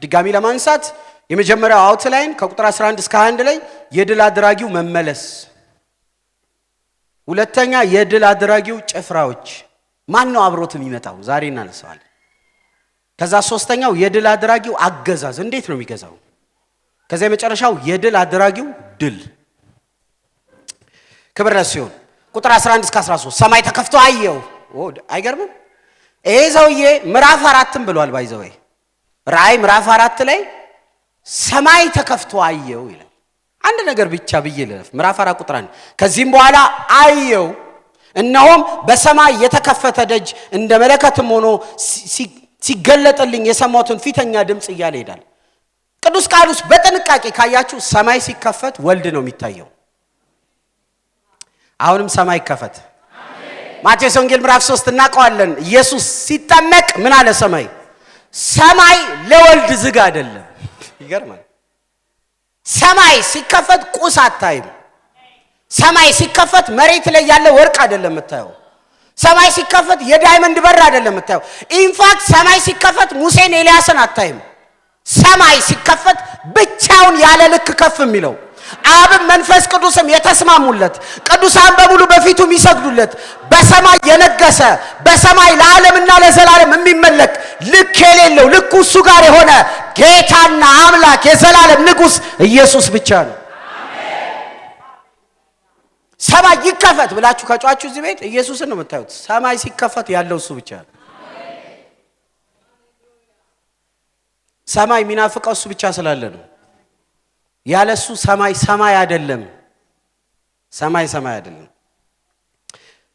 ድጋሚ ለማንሳት የመጀመሪያው አውት ላይን ከቁጥር 11 እስከ 21 ላይ የድል አድራጊው መመለስ። ሁለተኛ የድል አድራጊው ጭፍራዎች። ማን ነው አብሮት የሚመጣው? ዛሬ እናነሳዋለን። ከዛ ሶስተኛው የድል አድራጊው አገዛዝ፣ እንዴት ነው የሚገዛው? ከዛ የመጨረሻው የድል አድራጊው ድል። ክብር ለሱ ይሁን። ቁጥር 11 እስከ 13 ሰማይ ተከፍቶ አየው። አይገርምም? ይሄ ሰውዬ ምዕራፍ 4ም ብሏል። ባይዘው ራእይ ምዕራፍ 4 ላይ ሰማይ ተከፍቶ አየው ይላል። አንድ ነገር ብቻ ብዬ ልለፍ። ምዕራፍ 4 ቁጥር 1 ከዚህም በኋላ አየው እነሆም በሰማይ የተከፈተ ደጅ እንደ መለከትም ሆኖ ሲገለጥልኝ የሰማሁትን ፊተኛ ድምጽ እያለ ይሄዳል። ቅዱስ ቃል ውስጥ በጥንቃቄ ካያችሁ ሰማይ ሲከፈት ወልድ ነው የሚታየው። አሁንም ሰማይ ይከፈት። ማቴዎስ ወንጌል ምዕራፍ 3 እናውቀዋለን። ኢየሱስ ሲጠመቅ ምን አለ? ሰማይ ለወልድ ዝግ አይደለም። ይገርማል። ሰማይ ሲከፈት ቁስ አታይም። ሰማይ ሲከፈት መሬት ላይ ያለ ወርቅ አይደለም የምታየው። ሰማይ ሲከፈት የዳይመንድ በር አይደለም የምታየው። ኢንፋክት ሰማይ ሲከፈት ሙሴን ኤልያስን አታይም። ሰማይ ሲከፈት ብቻውን ያለ ልክ ከፍ የሚለው አብም መንፈስ ቅዱስም የተስማሙለት ቅዱሳን በሙሉ በፊቱ የሚሰግዱለት በሰማይ የነገሰ በሰማይ ለዓለምና ለዘላለም የሚመለክ ልክ የሌለው ልኩ እሱ ጋር የሆነ ጌታና አምላክ የዘላለም ንጉስ ኢየሱስ ብቻ ነው። ሰማይ ይከፈት ብላችሁ ከጫችሁ እዚህ ቤት ኢየሱስን ነው የምታዩት። ሰማይ ሲከፈት ያለው እሱ ብቻ ነው። ሰማይ የሚናፍቀው እሱ ብቻ ስላለ ነው። ያለሱ ሰማይ ሰማይ አይደለም። ሰማይ ሰማይ አይደለም።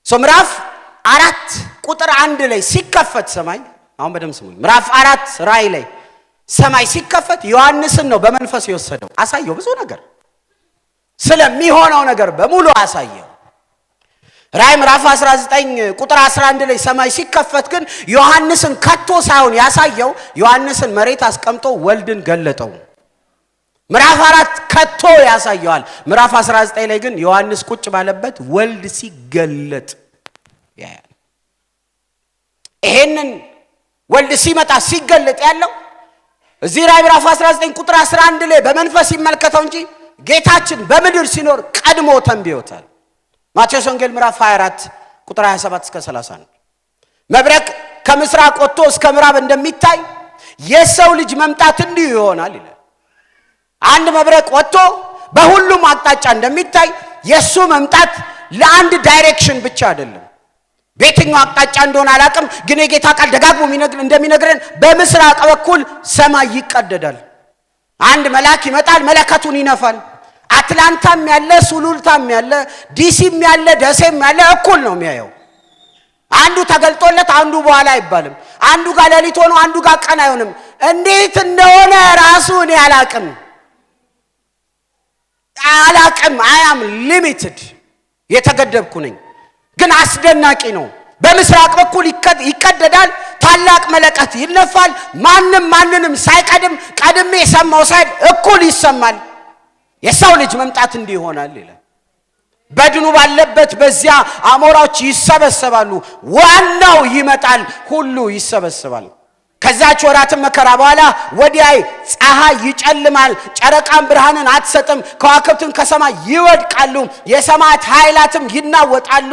ምዕራፍ 4 ቁጥር 1 ላይ ሲከፈት ሰማይ አሁን በደምብ ስሙኝ። ምዕራፍ 4 ራእይ ላይ ሰማይ ሲከፈት ዮሐንስን ነው በመንፈስ የወሰደው። አሳየው ብዙ ነገር ስለሚሆነው ነገር በሙሉ አሳየው። ራእይ ምዕራፍ 19 ቁጥር 11 ላይ ሰማይ ሲከፈት ግን ዮሐንስን ከቶ ሳይሆን ያሳየው ዮሐንስን መሬት አስቀምጦ ወልድን ገለጠው። ምዕራፍ 4 ከቶ ያሳየዋል። ምዕራፍ 19 ላይ ግን ዮሐንስ ቁጭ ባለበት ወልድ ሲገለጥ ያያል። ይሄንን ወልድ ሲመጣ ሲገለጥ ያለው እዚህ ራእይ ምዕራፍ 19 ቁጥር 11 ላይ በመንፈስ ይመልከተው እንጂ ጌታችን በምድር ሲኖር ቀድሞ ተንብዮታል። ማቴዎስ ወንጌል ምዕራፍ 24 ቁጥር 27 እስከ 31 መብረቅ ከምስራቅ ወጥቶ እስከ ምዕራብ እንደሚታይ የሰው ልጅ መምጣት እንዲሁ ይሆናል ይላል። አንድ መብረቅ ወጥቶ በሁሉም አቅጣጫ እንደሚታይ የሱ መምጣት ለአንድ ዳይሬክሽን ብቻ አይደለም። በየትኛው አቅጣጫ እንደሆነ አላቅም፣ ግን የጌታ ቃል ደጋግሞ እንደሚነግረን በምስራቅ በኩል ሰማይ ይቀደዳል። አንድ መልአክ ይመጣል፣ መለከቱን ይነፋል። አትላንታም ያለ ሱሉልታም ያለ ዲሲም ያለ ደሴም ያለ እኩል ነው የሚያየው። አንዱ ተገልጦለት አንዱ በኋላ አይባልም። አንዱ ጋር ሌሊት ሆኖ አንዱ ጋር ቀን አይሆንም። እንዴት እንደሆነ ራሱ እኔ አላቅም። አይ አም ሊሚትድ የተገደብኩ ነኝ። ግን አስደናቂ ነው። በምስራቅ በኩል ይቀደዳል። ታላቅ መለከት ይነፋል። ማንንም ሳይቀድም ቀድሜ የሰማው ሳይድ እኩል ይሰማል። የሰው ልጅ መምጣት እንዲህ ይሆናል ይላል። በድኑ ባለበት በዚያ አሞራዎች ይሰበሰባሉ። ዋናው ይመጣል፣ ሁሉ ይሰበሰባል። ከዛች ወራትም መከራ በኋላ ወዲያይ ፀሐይ ይጨልማል፣ ጨረቃም ብርሃንን አትሰጥም፣ ከዋክብትን ከሰማይ ይወድቃሉ፣ የሰማያት ኃይላትም ይናወጣሉ።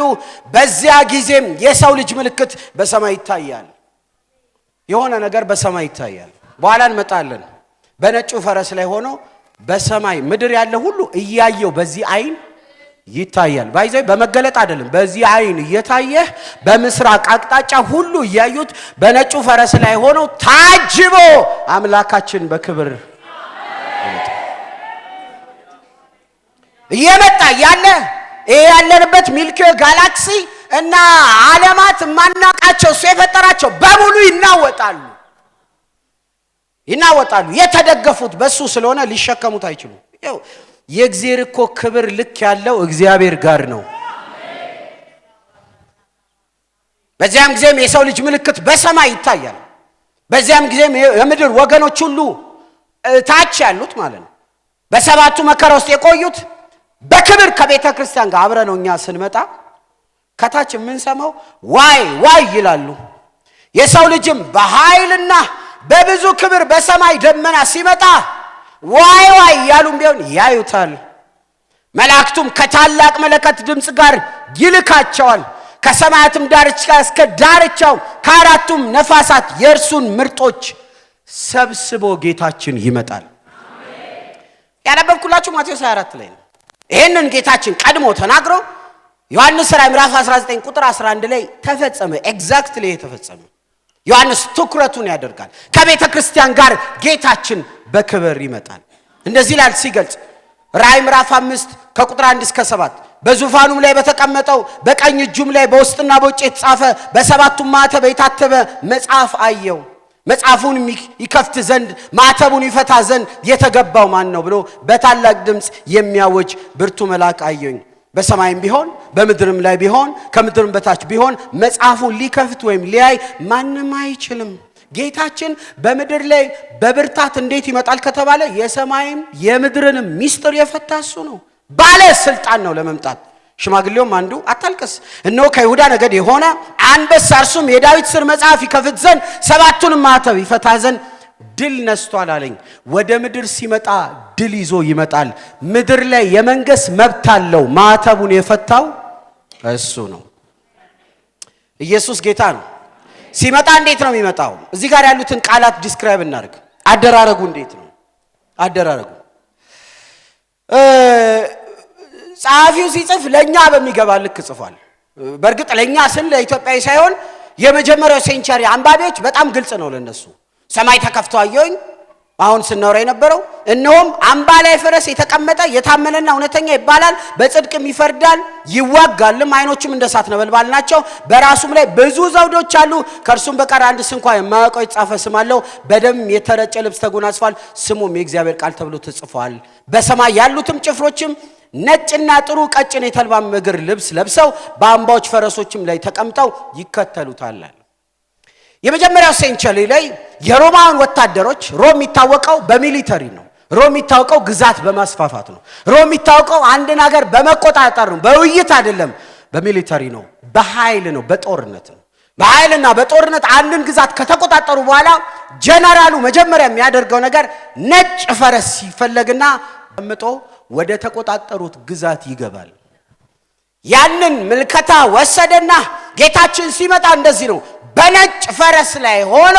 በዚያ ጊዜም የሰው ልጅ ምልክት በሰማይ ይታያል። የሆነ ነገር በሰማይ ይታያል። በኋላ እንመጣለን። በነጩ ፈረስ ላይ ሆኖ በሰማይ ምድር ያለ ሁሉ እያየው በዚህ አይን ይታያል። ባይዘይ በመገለጥ አይደለም፣ በዚህ አይን እየታየ በምስራቅ አቅጣጫ ሁሉ እያዩት በነጩ ፈረስ ላይ ሆኖ ታጅቦ አምላካችን በክብር እየመጣ ያለ ያለንበት ሚልኪዌ ጋላክሲ እና ዓለማት ማናቃቸው እሱ የፈጠራቸው በሙሉ ይናወጣሉ። የተደገፉት በሱ ስለሆነ ሊሸከሙት አይችሉም። የእግዚአብሔር እኮ ክብር ልክ ያለው እግዚአብሔር ጋር ነው። በዚያም ጊዜም የሰው ልጅ ምልክት በሰማይ ይታያል። በዚያም ጊዜም የምድር ወገኖች ሁሉ ታች ያሉት ማለት ነው በሰባቱ መከራ ውስጥ የቆዩት በክብር ከቤተ ክርስቲያን ጋር አብረ ነው እኛ ስንመጣ ከታች የምንሰማው ዋይ ይላሉ። የሰው ልጅም በኃይልና በብዙ ክብር በሰማይ ደመና ሲመጣ ዋይ ያሉም ቢሆን ያዩታል። መላእክቱም ከታላቅ መለከት ድምጽ ጋር ይልካቸዋል። ከሰማያትም ዳርቻ እስከ ዳርቻው ከአራቱም ነፋሳት የእርሱን ምርጦች ሰብስቦ ጌታችን ይመጣል። ያነበብኩላችሁ ማቴዎስ 24 ላይ ነው። ይሄንን ጌታችን ቀድሞ ተናግሮ ዮሐንስ ራእይ ምዕራፍ 19 ቁጥር 11 ላይ ተፈጸመ። ኤግዛክትሊ ተፈጸመ። ዮሐንስ ትኩረቱን ያደርጋል። ከቤተ ክርስቲያን ጋር ጌታችን በክብር ይመጣል። እንደዚህ ይላል ሲገልጽ ራእይ ምዕራፍ 5 ከቁጥር 1 እስከ 7 በዙፋኑም ላይ በተቀመጠው በቀኝ እጁም ላይ በውስጥና በውጭ የተጻፈ በሰባቱም ማኅተም የታተመ መጽሐፍ አየው። መጽሐፉን ይከፍት ዘንድ ማኅተቡን ይፈታ ዘንድ የተገባው ማን ነው ብሎ በታላቅ ድምፅ የሚያወጅ ብርቱ መልአክ አየኝ። በሰማይም ቢሆን በምድርም ላይ ቢሆን ከምድርም በታች ቢሆን መጽሐፉን ሊከፍት ወይም ሊያይ ማንም አይችልም። ጌታችን በምድር ላይ በብርታት እንዴት ይመጣል ከተባለ የሰማይም የምድርንም ሚስጥር የፈታ እሱ ነው። ባለ ስልጣን ነው ለመምጣት። ሽማግሌውም አንዱ አታልቅስ፣ እነሆ ከይሁዳ ነገድ የሆነ አንበሳ እርሱም የዳዊት ሥር መጽሐፍ ይከፍት ዘንድ ሰባቱንም ማኅተም ይፈታ ዘንድ ድል ነስቷል አለኝ። ወደ ምድር ሲመጣ ድል ይዞ ይመጣል። ምድር ላይ የመንገስ መብት አለው። ማኅተቡን የፈታው እሱ ነው። ኢየሱስ ጌታ ነው። ሲመጣ እንዴት ነው የሚመጣው? እዚህ ጋር ያሉትን ቃላት ዲስክራይብ እናድርግ። አደራረጉ እንዴት ነው? አደራረጉ ጸሐፊው ሲጽፍ ለኛ በሚገባ ልክ ጽፏል። በእርግጥ ለኛ ስን ለኢትዮጵያዊ ሳይሆን የመጀመሪያው ሴንቸሪ አንባቢዎች በጣም ግልጽ ነው ለነሱ። ሰማይ ተከፍቶ አየሁኝ አሁን ስናወራ የነበረው እነሆም አምባ ላይ ፈረስ የተቀመጠ የታመነና እውነተኛ ይባላል፣ በጽድቅም ይፈርዳል ይዋጋልም፣ አይኖቹም እንደ እሳት ነበልባል ናቸው፣ በራሱም ላይ ብዙ ዘውዶች አሉ፣ ከእርሱም በቀር አንድስ እንኳን የማያውቀው የተጻፈ ስም አለው፣ በደም የተረጨ ልብስ ተጎናጽፏል፣ ስሙም የእግዚአብሔር ቃል ተብሎ ተጽፏል። በሰማይ ያሉትም ጭፍሮችም ነጭና ጥሩ ቀጭን የተልባ እግር ልብስ ለብሰው በአምባዎች ፈረሶችም ላይ ተቀምጠው ይከተሉታል። የመጀመሪያው ሴንቸሪ ላይ የሮማን ወታደሮች ሮም የሚታወቀው በሚሊተሪ ነው። ሮም የሚታወቀው ግዛት በማስፋፋት ነው። ሮም የሚታወቀው አንድን ሀገር በመቆጣጠር ነው። በውይይት አይደለም፣ በሚሊተሪ ነው፣ በኃይል ነው፣ በጦርነት ነው። በኃይልና በጦርነት አንድን ግዛት ከተቆጣጠሩ በኋላ ጀነራሉ መጀመሪያ የሚያደርገው ነገር ነጭ ፈረስ ሲፈለግና ተቀምጦ ወደ ተቆጣጠሩት ግዛት ይገባል። ያንን ምልከታ ወሰደና ጌታችን ሲመጣ እንደዚህ ነው፣ በነጭ ፈረስ ላይ ሆኖ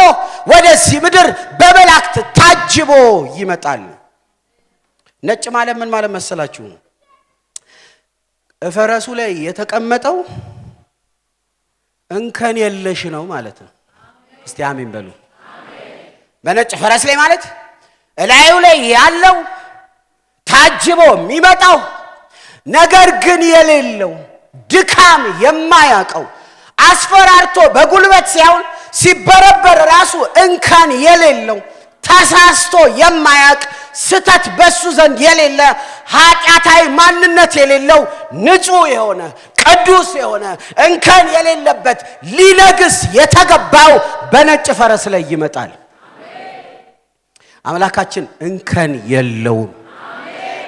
ወደዚህ ምድር በመላእክት ታጅቦ ይመጣል። ነጭ ማለት ምን ማለት መሰላችሁ? ፈረሱ ላይ የተቀመጠው እንከን የለሽ ነው ማለት ነው። እስቲ አሜን በሉ። በነጭ ፈረስ ላይ ማለት እላዩ ላይ ያለው ታጅቦ የሚመጣው ነገር ግን የሌለው ድካም የማያውቀው አስፈራርቶ በጉልበት ሳይሆን ሲበረበር ራሱ እንከን የሌለው ተሳስቶ የማያውቅ ስተት በሱ ዘንድ የሌለ ኃጢአታዊ ማንነት የሌለው ንጹህ የሆነ ቅዱስ የሆነ እንከን የሌለበት ሊነግስ የተገባው በነጭ ፈረስ ላይ ይመጣል። አምላካችን እንከን የለውም።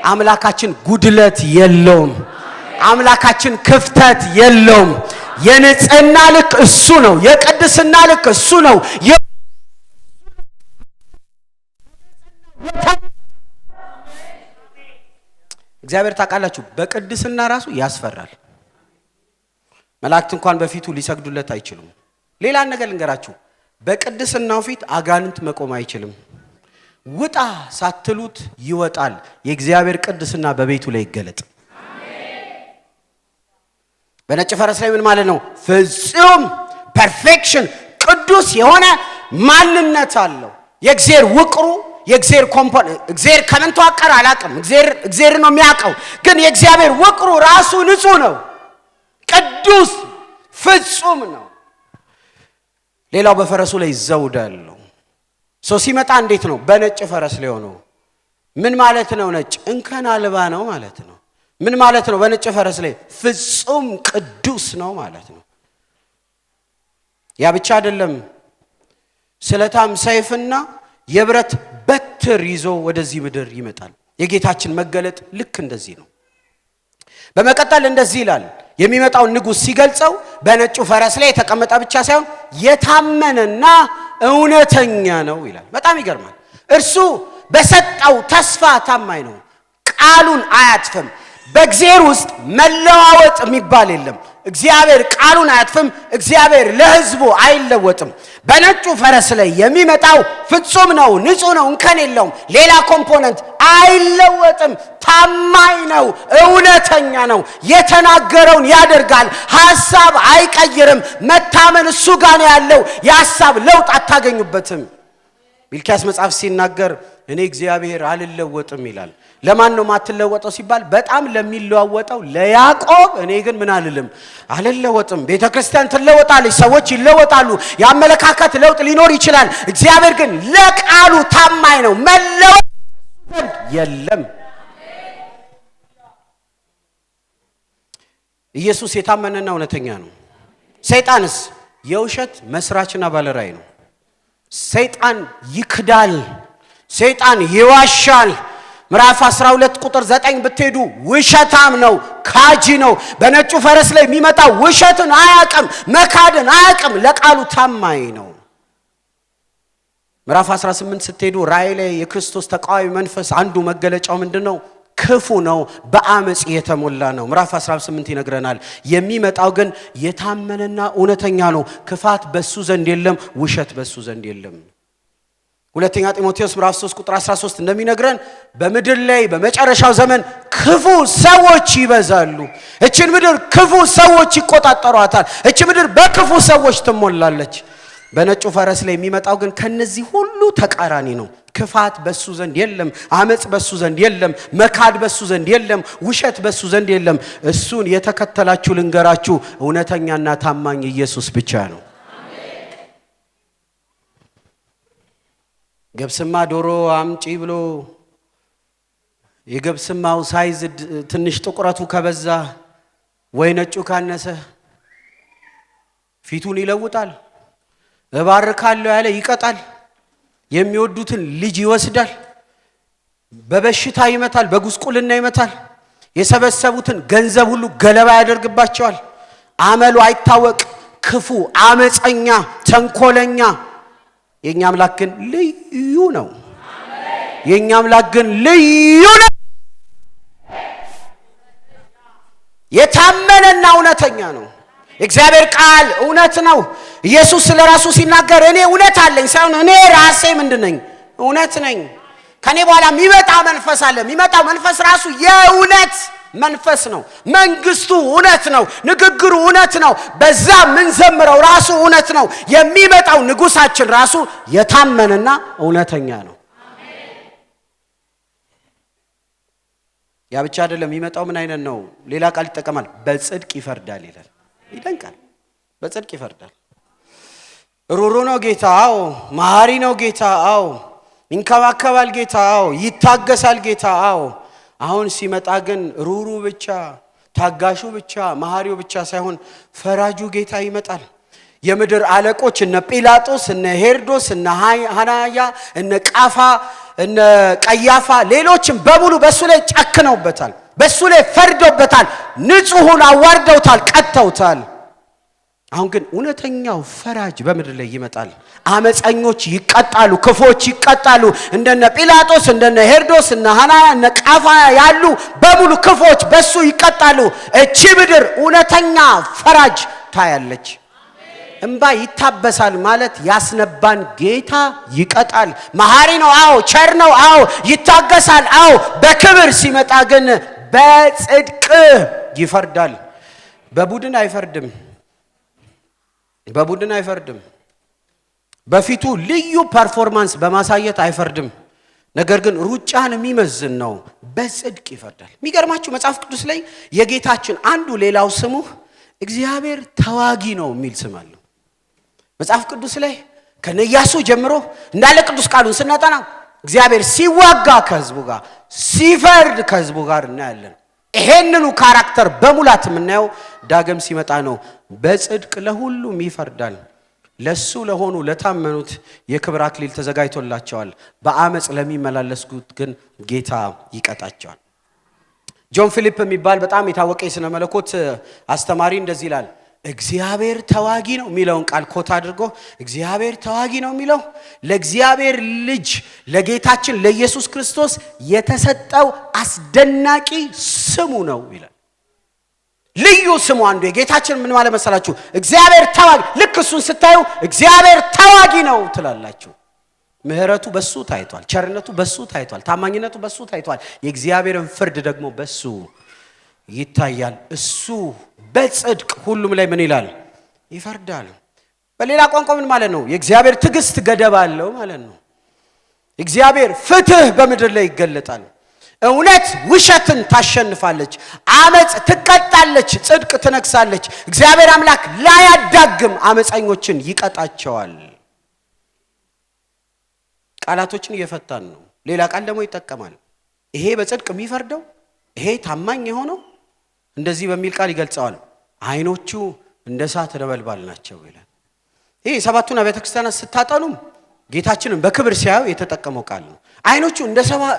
አምላካችን ጉድለት የለውም። አምላካችን ክፍተት የለውም። የንጽህና ልክ እሱ ነው። የቅድስና ልክ እሱ ነው። እግዚአብሔር ታውቃላችሁ በቅድስና ራሱ ያስፈራል። መላእክት እንኳን በፊቱ ሊሰግዱለት አይችሉም። ሌላ ነገር ልንገራችሁ፣ በቅድስናው ፊት አጋንንት መቆም አይችልም። ውጣ ሳትሉት ይወጣል። የእግዚአብሔር ቅድስና በቤቱ ላይ ይገለጥ። በነጭ ፈረስ ላይ ምን ማለት ነው? ፍጹም ፐርፌክሽን ቅዱስ የሆነ ማንነት አለው። የእግዚአብሔር ውቅሩ የእግዚአብሔር ኮምፖነንት እግዚአብሔር ከምን ተዋቀረ አላውቅም። እግዚአብሔር ነው የሚያውቀው። ግን የእግዚአብሔር ውቅሩ ራሱ ንጹህ ነው፣ ቅዱስ ፍጹም ነው። ሌላው በፈረሱ ላይ ዘውድ አለው። ሰው ሲመጣ እንዴት ነው? በነጭ ፈረስ ላይ ሆኖ ምን ማለት ነው? ነጭ እንከን አልባ ነው ማለት ነው። ምን ማለት ነው? በነጭ ፈረስ ላይ ፍጹም ቅዱስ ነው ማለት ነው። ያ ብቻ አይደለም፣ ስለታም ሰይፍና የብረት በትር ይዞ ወደዚህ ምድር ይመጣል። የጌታችን መገለጥ ልክ እንደዚህ ነው። በመቀጠል እንደዚህ ይላል። የሚመጣውን ንጉሥ ሲገልጸው በነጩ ፈረስ ላይ የተቀመጠ ብቻ ሳይሆን የታመነና እውነተኛ ነው ይላል። በጣም ይገርማል። እርሱ በሰጠው ተስፋ ታማኝ ነው፣ ቃሉን አያጥፍም። በእግዚአብሔር ውስጥ መለዋወጥ የሚባል የለም። እግዚአብሔር ቃሉን አያጥፍም። እግዚአብሔር ለሕዝቡ አይለወጥም። በነጩ ፈረስ ላይ የሚመጣው ፍጹም ነው፣ ንጹህ ነው፣ እንከን የለውም። ሌላ ኮምፖነንት አይለወጥም። ታማኝ ነው፣ እውነተኛ ነው፣ የተናገረውን ያደርጋል፣ ሐሳብ አይቀይርም። መታመን እሱ ጋር ነው ያለው። የሐሳብ ለውጥ አታገኙበትም። ሚልክያስ መጽሐፍ ሲናገር እኔ እግዚአብሔር አልለወጥም ይላል። ለማን ነው ማትለወጠው ሲባል በጣም ለሚለዋወጠው ለያዕቆብ እኔ ግን ምን አልለወጥም። ቤተክርስቲያን ትለወጣለች፣ ሰዎች ይለወጣሉ፣ የአመለካከት ለውጥ ሊኖር ይችላል። እግዚአብሔር ግን ለቃሉ ታማኝ ነው፣ መለወጥ የለም። ኢየሱስ የታመነና እውነተኛ ነው። ሰይጣንስ የውሸት መስራችና ባለራዕይ ነው። ሰይጣን ይክዳል፣ ሰይጣን ይዋሻል። ምዕራፍ 12 ቁጥር 9 ብትሄዱ ውሸታም ነው፣ ካጂ ነው። በነጩ ፈረስ ላይ የሚመጣው ውሸትን አያውቅም፣ መካድን አያውቅም፣ ለቃሉ ታማኝ ነው። ምዕራፍ 18 ስትሄዱ ራእይ ላይ የክርስቶስ ተቃዋሚ መንፈስ አንዱ መገለጫው ምንድነው? ክፉ ነው፣ በአመጽ የተሞላ ነው። ምዕራፍ 18 ይነግረናል። የሚመጣው ግን የታመነና እውነተኛ ነው። ክፋት በሱ ዘንድ የለም፣ ውሸት በሱ ዘንድ የለም። ሁለተኛ ጢሞቴዎስ ምዕራፍ 3 ቁጥር 13 እንደሚነግረን በምድር ላይ በመጨረሻው ዘመን ክፉ ሰዎች ይበዛሉ። እችን ምድር ክፉ ሰዎች ይቆጣጠሯታል። እች ምድር በክፉ ሰዎች ትሞላለች። በነጩ ፈረስ ላይ የሚመጣው ግን ከነዚህ ሁሉ ተቃራኒ ነው። ክፋት በሱ ዘንድ የለም፣ አመጽ በሱ ዘንድ የለም፣ መካድ በሱ ዘንድ የለም፣ ውሸት በሱ ዘንድ የለም። እሱን የተከተላችሁ ልንገራችሁ፣ እውነተኛና ታማኝ ኢየሱስ ብቻ ነው። ገብስማ ዶሮ አምጪ ብሎ የገብስማው ሳይዝ ትንሽ ጥቁረቱ ከበዛ ወይ ነጩ ካነሰ ፊቱን ይለውጣል። እባርካለሁ ያለ ይቀጣል። የሚወዱትን ልጅ ይወስዳል። በበሽታ ይመታል፣ በጉስቁልና ይመታል። የሰበሰቡትን ገንዘብ ሁሉ ገለባ ያደርግባቸዋል። አመሉ አይታወቅ፣ ክፉ፣ አመፀኛ፣ ተንኮለኛ። የኛ አምላክ ግን ልዩ ነው። የኛ አምላክ ግን ልዩ ነው። የታመነና እውነተኛ ነው። እግዚአብሔር ቃል እውነት ነው። ኢየሱስ ስለራሱ ሲናገር እኔ እውነት አለኝ ሳይሆን እኔ ራሴ ምንድነኝ? እውነት ነኝ። ከኔ በኋላ የሚመጣ መንፈስ አለ። የሚመጣው መንፈስ ራሱ የእውነት መንፈስ ነው። መንግስቱ እውነት ነው። ንግግሩ እውነት ነው። በዛ ምን ዘምረው ራሱ እውነት ነው። የሚመጣው ንጉሳችን ራሱ የታመነና እውነተኛ ነው። ያ ብቻ አይደለም። የሚመጣው ምን አይነት ነው? ሌላ ቃል ይጠቀማል። በጽድቅ ይፈርዳል ይላል። ይደንቃል። በጽድቅ ይፈርዳል። ሩሩ ነው ጌታ። አዎ። መሐሪ ነው ጌታ። አዎ። ይንከባከባል ጌታ። አዎ። ይታገሳል ጌታ። አዎ። አሁን ሲመጣ ግን ሩሩ ብቻ፣ ታጋሹ ብቻ፣ መሐሪው ብቻ ሳይሆን ፈራጁ ጌታ ይመጣል። የምድር አለቆች እነ ጲላጦስ፣ እነ ሄሮድስ፣ እነ ሐናያ፣ እነ ቃፋ፣ እነ ቀያፋ ሌሎችም በሙሉ በሱ ላይ ጨክነውበታል። በሱ ላይ ፈርዶበታል። ንጹሑን አዋርደውታል፣ ቀጥተውታል። አሁን ግን እውነተኛው ፈራጅ በምድር ላይ ይመጣል። አመፀኞች ይቀጣሉ፣ ክፎች ይቀጣሉ። እንደነ ጲላጦስ፣ እንደነ ሄሮድስ፣ እነ ሐናያ፣ እነ ቃፋ ያሉ በሙሉ ክፎች በሱ ይቀጣሉ። እቺ ምድር እውነተኛ ፈራጅ ታያለች። እንባ ይታበሳል ማለት ያስነባን ጌታ ይቀጣል። መሐሪ ነው፣ አዎ። ቸር ነው፣ አዎ። ይታገሳል፣ አዎ። በክብር ሲመጣ ግን በጽድቅ ይፈርዳል። በቡድን አይፈርድም። በቡድን አይፈርድም። በፊቱ ልዩ ፐርፎርማንስ በማሳየት አይፈርድም። ነገር ግን ሩጫን የሚመዝን ነው። በጽድቅ ይፈርዳል። የሚገርማችሁ መጽሐፍ ቅዱስ ላይ የጌታችን አንዱ ሌላው ስሙ እግዚአብሔር ተዋጊ ነው የሚል ስም አለው። መጽሐፍ ቅዱስ ላይ ከኢያሱ ጀምሮ እንዳለ ቅዱስ ቃሉን ስናጠና እግዚአብሔር ሲዋጋ ከሕዝቡ ጋር፣ ሲፈርድ ከሕዝቡ ጋር እናያለን። ይሄንኑ ካራክተር በሙላት የምናየው ዳግም ሲመጣ ነው። በጽድቅ ለሁሉም ይፈርዳል። ለሱ ለሆኑ ለታመኑት የክብር አክሊል ተዘጋጅቶላቸዋል። በአመጽ ለሚመላለሱት ግን ጌታ ይቀጣቸዋል። ጆን ፊሊፕ የሚባል በጣም የታወቀ የሥነ መለኮት አስተማሪ እንደዚህ ይላል። እግዚአብሔር ተዋጊ ነው የሚለውን ቃል ኮት አድርጎ እግዚአብሔር ተዋጊ ነው የሚለው ለእግዚአብሔር ልጅ ለጌታችን ለኢየሱስ ክርስቶስ የተሰጠው አስደናቂ ስሙ ነው ይላል። ልዩ ስሙ አንዱ የጌታችን ምን ማለት መሰላችሁ? እግዚአብሔር ተዋጊ። ልክ እሱን ስታዩ እግዚአብሔር ተዋጊ ነው ትላላችሁ። ምህረቱ በሱ ታይቷል፣ ቸርነቱ በሱ ታይቷል፣ ታማኝነቱ በሱ ታይቷል። የእግዚአብሔርን ፍርድ ደግሞ በሱ ይታያል። እሱ በጽድቅ ሁሉም ላይ ምን ይላል? ይፈርዳል። በሌላ ቋንቋ ምን ማለት ነው? የእግዚአብሔር ትዕግስት ገደብ አለው ማለት ነው። እግዚአብሔር ፍትህ በምድር ላይ ይገለጣል። እውነት ውሸትን ታሸንፋለች፣ አመጽ ትቀጣለች፣ ጽድቅ ትነግሳለች። እግዚአብሔር አምላክ ላያዳግም አመፀኞችን ይቀጣቸዋል። ቃላቶችን እየፈታን ነው። ሌላ ቃል ደግሞ ይጠቀማል። ይሄ በጽድቅ የሚፈርደው ይሄ ታማኝ የሆነው እንደዚህ በሚል ቃል ይገልጸዋል። አይኖቹ እንደ እሳት ነበልባል ናቸው ይላል። ይሄ ሰባቱን አብያተ ክርስቲያናት ስታጠኑም ጌታችንን በክብር ሲያዩ የተጠቀመው ቃል ነው። አይኖቹ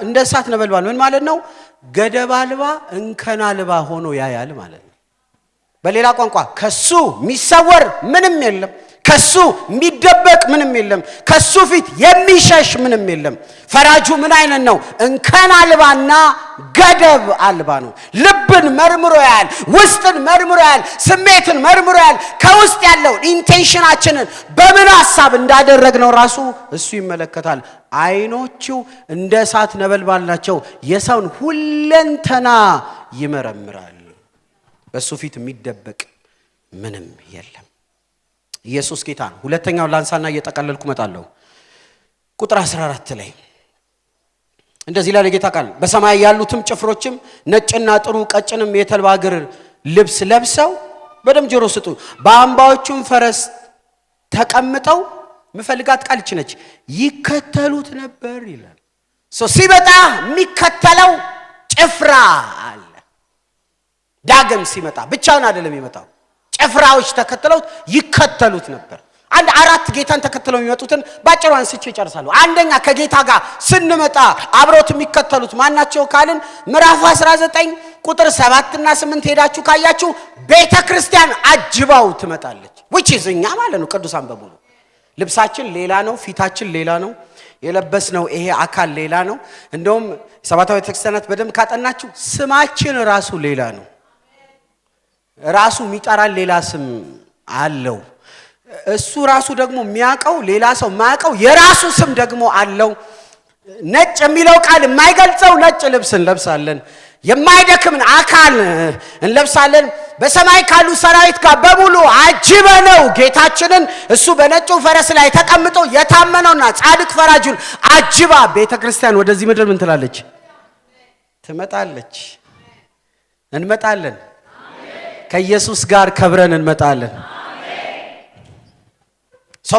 እንደ እሳት ነበልባል ምን ማለት ነው? ገደብ አልባ እንከን አልባ ሆኖ ያያል ማለት ነው። በሌላ ቋንቋ ከሱ የሚሰወር ምንም የለም፣ ከሱ የሚደበቅ ምንም የለም፣ ከሱ ፊት የሚሸሽ ምንም የለም። ፈራጁ ምን አይነት ነው? እንከን አልባና ገደብ አልባ ነው። ልብን መርምሮ ያያል፣ ውስጥን መርምሮ ያያል፣ ስሜትን መርምሮ ያያል። ከውስጥ ያለውን ኢንቴንሽናችንን በምን ሐሳብ እንዳደረግነው ራሱ እሱ ይመለከታል። አይኖቹ እንደ እሳት ነበልባል ናቸው፣ የሰውን ሁለንተና ይመረምራል። በሱ ፊት የሚደበቅ ምንም የለም። ኢየሱስ ጌታ ነው። ሁለተኛው ላንሳና እየጠቀለልኩ መጣለሁ። ቁጥር 14 ላይ እንደዚህ ላይ ጌታ ቃል በሰማይ ያሉትም ጭፍሮችም ነጭና ጥሩ ቀጭንም የተልባ እግር ልብስ ለብሰው በደም ጆሮ ስጡ በአምባዎቹም ፈረስ ተቀምጠው ምፈልጋት ቃል ነች ይከተሉት ነበር ይላል። ሲመጣ የሚከተለው ጭፍራ አለ። ዳግም ሲመጣ ብቻውን አይደለም የሚመጣው፣ ጭፍራዎች ተከተሉት ይከተሉት ነበር። አንድ አራት ጌታን ተከተለው የሚመጡትን ባጭሩ አንስቼ ይጨርሳሉ። አንደኛ ከጌታ ጋር ስንመጣ አብሮት የሚከተሉት ማናቸው ካልን ምዕራፍ 19 ቁጥር 7 እና 8 ሄዳችሁ ካያችሁ ቤተክርስቲያን አጅባው ትመጣለች። which is እኛ ማለት ነው ቅዱሳን በሙሉ ልብሳችን ሌላ ነው፣ ፊታችን ሌላ ነው፣ የለበስነው ይሄ አካል ሌላ ነው። እንደውም ሰባታው ቤተክርስቲያናት በደም ካጠናችሁ ስማችን ራሱ ሌላ ነው። ራሱ የሚጠራን ሌላ ስም አለው። እሱ ራሱ ደግሞ የሚያቀው ሌላ ሰው ማቀው የራሱ ስም ደግሞ አለው። ነጭ የሚለው ቃል የማይገልጸው ነጭ ልብስ እንለብሳለን፣ የማይደክምን አካል እንለብሳለን። በሰማይ ካሉ ሰራዊት ጋር በሙሉ አጅበነው ጌታችንን እሱ በነጩ ፈረስ ላይ ተቀምጦ የታመነውና ጻድቅ ፈራጁን አጅባ ቤተክርስቲያን ወደዚህ ምድር ምን ትላለች? ትመጣለች። እንመጣለን። ከኢየሱስ ጋር ከብረን እንመጣለን።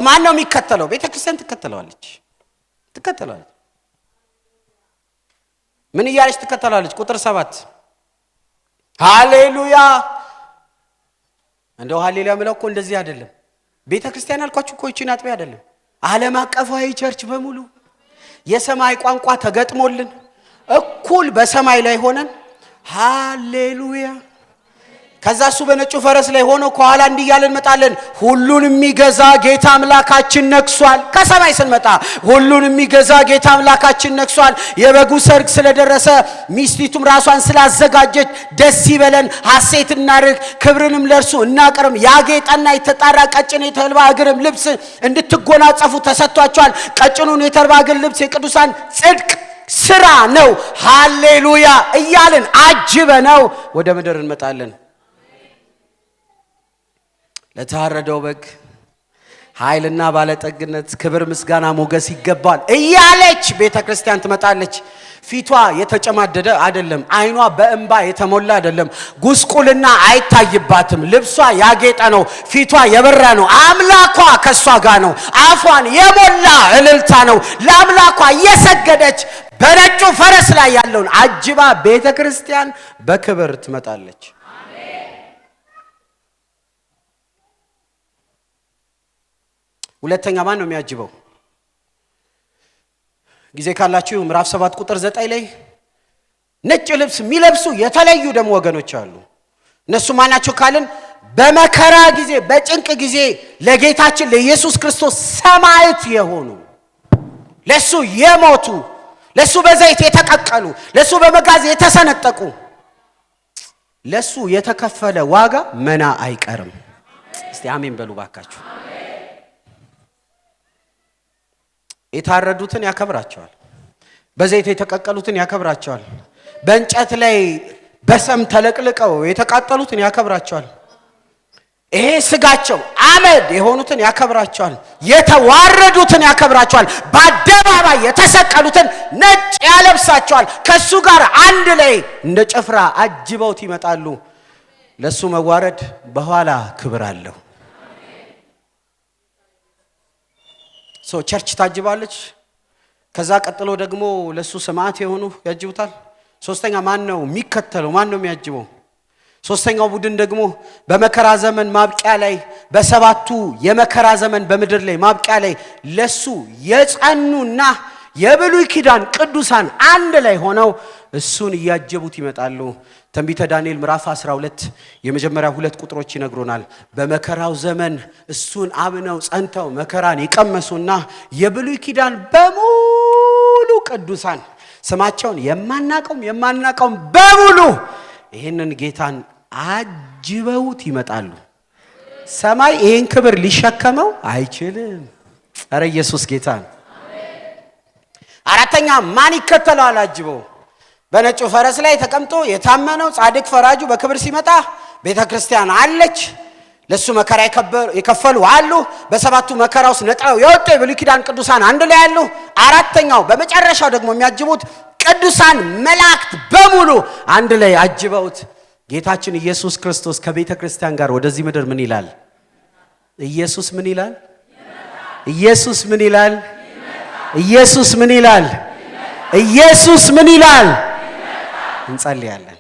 ማን ነው የሚከተለው? ቤተክርስቲያን ትከተለዋለች። ምን እያለች ትከተላለች? ቁጥር 7 ሃሌሉያ። እንደው ሃሌሉያ ምለው እኮ እንደዚህ አይደለም። ቤተክርስቲያን አልኳችሁ እኮ እቺ ናጥቢ አይደለም። ዓለም አቀፋዊ ቸርች በሙሉ የሰማይ ቋንቋ ተገጥሞልን እኩል በሰማይ ላይ ሆነን ሃሌሉያ። ከዛ እሱ በነጩ ፈረስ ላይ ሆኖ ከኋላ እንዲያለን መጣለን። ሁሉን የሚገዛ ጌታ አምላካችን ነግሷል። ከሰማይ ስንመጣ ሁሉን የሚገዛ ጌታ አምላካችን ነግሷል። የበጉ ሰርግ ስለደረሰ ሚስቲቱም ራሷን ስላዘጋጀች ደስ ይበለን፣ ሐሴት እናድርግ፣ ክብርንም ለእርሱ እናቀርም። ያጌጠና የተጣራ ቀጭን የተልባ እግርም ልብስ እንድትጎናጸፉ ተሰጥቷቸዋል። ቀጭኑን የተልባ እግር ልብስ የቅዱሳን ጽድቅ ስራ ነው። ሃሌሉያ እያልን አጅበነው ወደ ምድር እንመጣለን። ለታረደው በግ ኃይልና ባለጠግነት ክብር ምስጋና ሞገስ ይገባል እያለች ቤተክርስቲያን ትመጣለች። ፊቷ የተጨማደደ አይደለም፣ አይኗ በእንባ የተሞላ አይደለም፣ ጉስቁልና አይታይባትም። ልብሷ ያጌጠ ነው፣ ፊቷ የበራ ነው። አምላኳ ከሷ ጋር ነው። አፏን የሞላ እልልታ ነው። ለአምላኳ እየሰገደች በነጩ ፈረስ ላይ ያለውን አጅባ ቤተክርስቲያን በክብር ትመጣለች። ሁለተኛ ማን ነው የሚያጅበው? ጊዜ ካላችሁ ምዕራፍ 7 ቁጥር 9 ላይ ነጭ ልብስ የሚለብሱ የተለዩ ደግሞ ወገኖች አሉ። እነሱ ማናቸው ካልን በመከራ ጊዜ በጭንቅ ጊዜ ለጌታችን ለኢየሱስ ክርስቶስ ሰማዕት የሆኑ ለሱ የሞቱ ለሱ በዘይት የተቀቀሉ ለሱ በመጋዝ የተሰነጠቁ ለሱ የተከፈለ ዋጋ መና አይቀርም። እስቲ አሜን በሉ ባካችሁ። የታረዱትን ያከብራቸዋል። በዘይት የተቀቀሉትን ያከብራቸዋል። በእንጨት ላይ በሰም ተለቅልቀው የተቃጠሉትን ያከብራቸዋል። ይሄ ስጋቸው አመድ የሆኑትን ያከብራቸዋል። የተዋረዱትን ያከብራቸዋል። በአደባባይ የተሰቀሉትን ነጭ ያለብሳቸዋል። ከሱ ጋር አንድ ላይ እንደ ጭፍራ አጅበውት ይመጣሉ። ለሱ መዋረድ በኋላ ክብር አለው። ቸርች ታጅባለች። ከዛ ቀጥሎ ደግሞ ለሱ ሰማዕት የሆኑ ያጅቡታል። ሶስተኛ ማን ነው የሚከተለው? ማን ነው የሚያጅበው? ሶስተኛው ቡድን ደግሞ በመከራ ዘመን ማብቂያ ላይ በሰባቱ የመከራ ዘመን በምድር ላይ ማብቂያ ላይ ለሱ የጸኑና የብሉይ ኪዳን ቅዱሳን አንድ ላይ ሆነው እሱን እያጀቡት ይመጣሉ። ትንቢተ ዳንኤል ምዕራፍ 12 የመጀመሪያ 2 ቁጥሮች ይነግሩናል። በመከራው ዘመን እሱን አምነው ጸንተው መከራን ይቀመሱና የብሉይ ኪዳን በሙሉ ቅዱሳን ስማቸውን የማናቀውም በሙሉ ይህንን ጌታን አጅበውት ይመጣሉ። ሰማይ ይህን ክብር ሊሸከመው አይችልም። ኧረ ኢየሱስ ጌታ ነው። አራተኛ ማን ይከተለዋል? አጅበው በነጩ ፈረስ ላይ ተቀምጦ የታመነው ጻድቅ ፈራጁ በክብር ሲመጣ ቤተክርስቲያን አለች። ለሱ መከራ የከፈሉ አሉ። በሰባቱ መከራ ውስጥ ነጥረው የወጡ የብሉይ ኪዳን ቅዱሳን አንድ ላይ አሉ። አራተኛው በመጨረሻው ደግሞ የሚያጅቡት ቅዱሳን መላእክት በሙሉ አንድ ላይ አጅበውት ጌታችን ኢየሱስ ክርስቶስ ከቤተ ክርስቲያን ጋር ወደዚህ ምድር ምን ይላል? ኢየሱስ ምን ይላል? ኢየሱስ ምን ይላል? ኢየሱስ ምን ይላል? ኢየሱስ ምን ይላል? እንጸልያለን።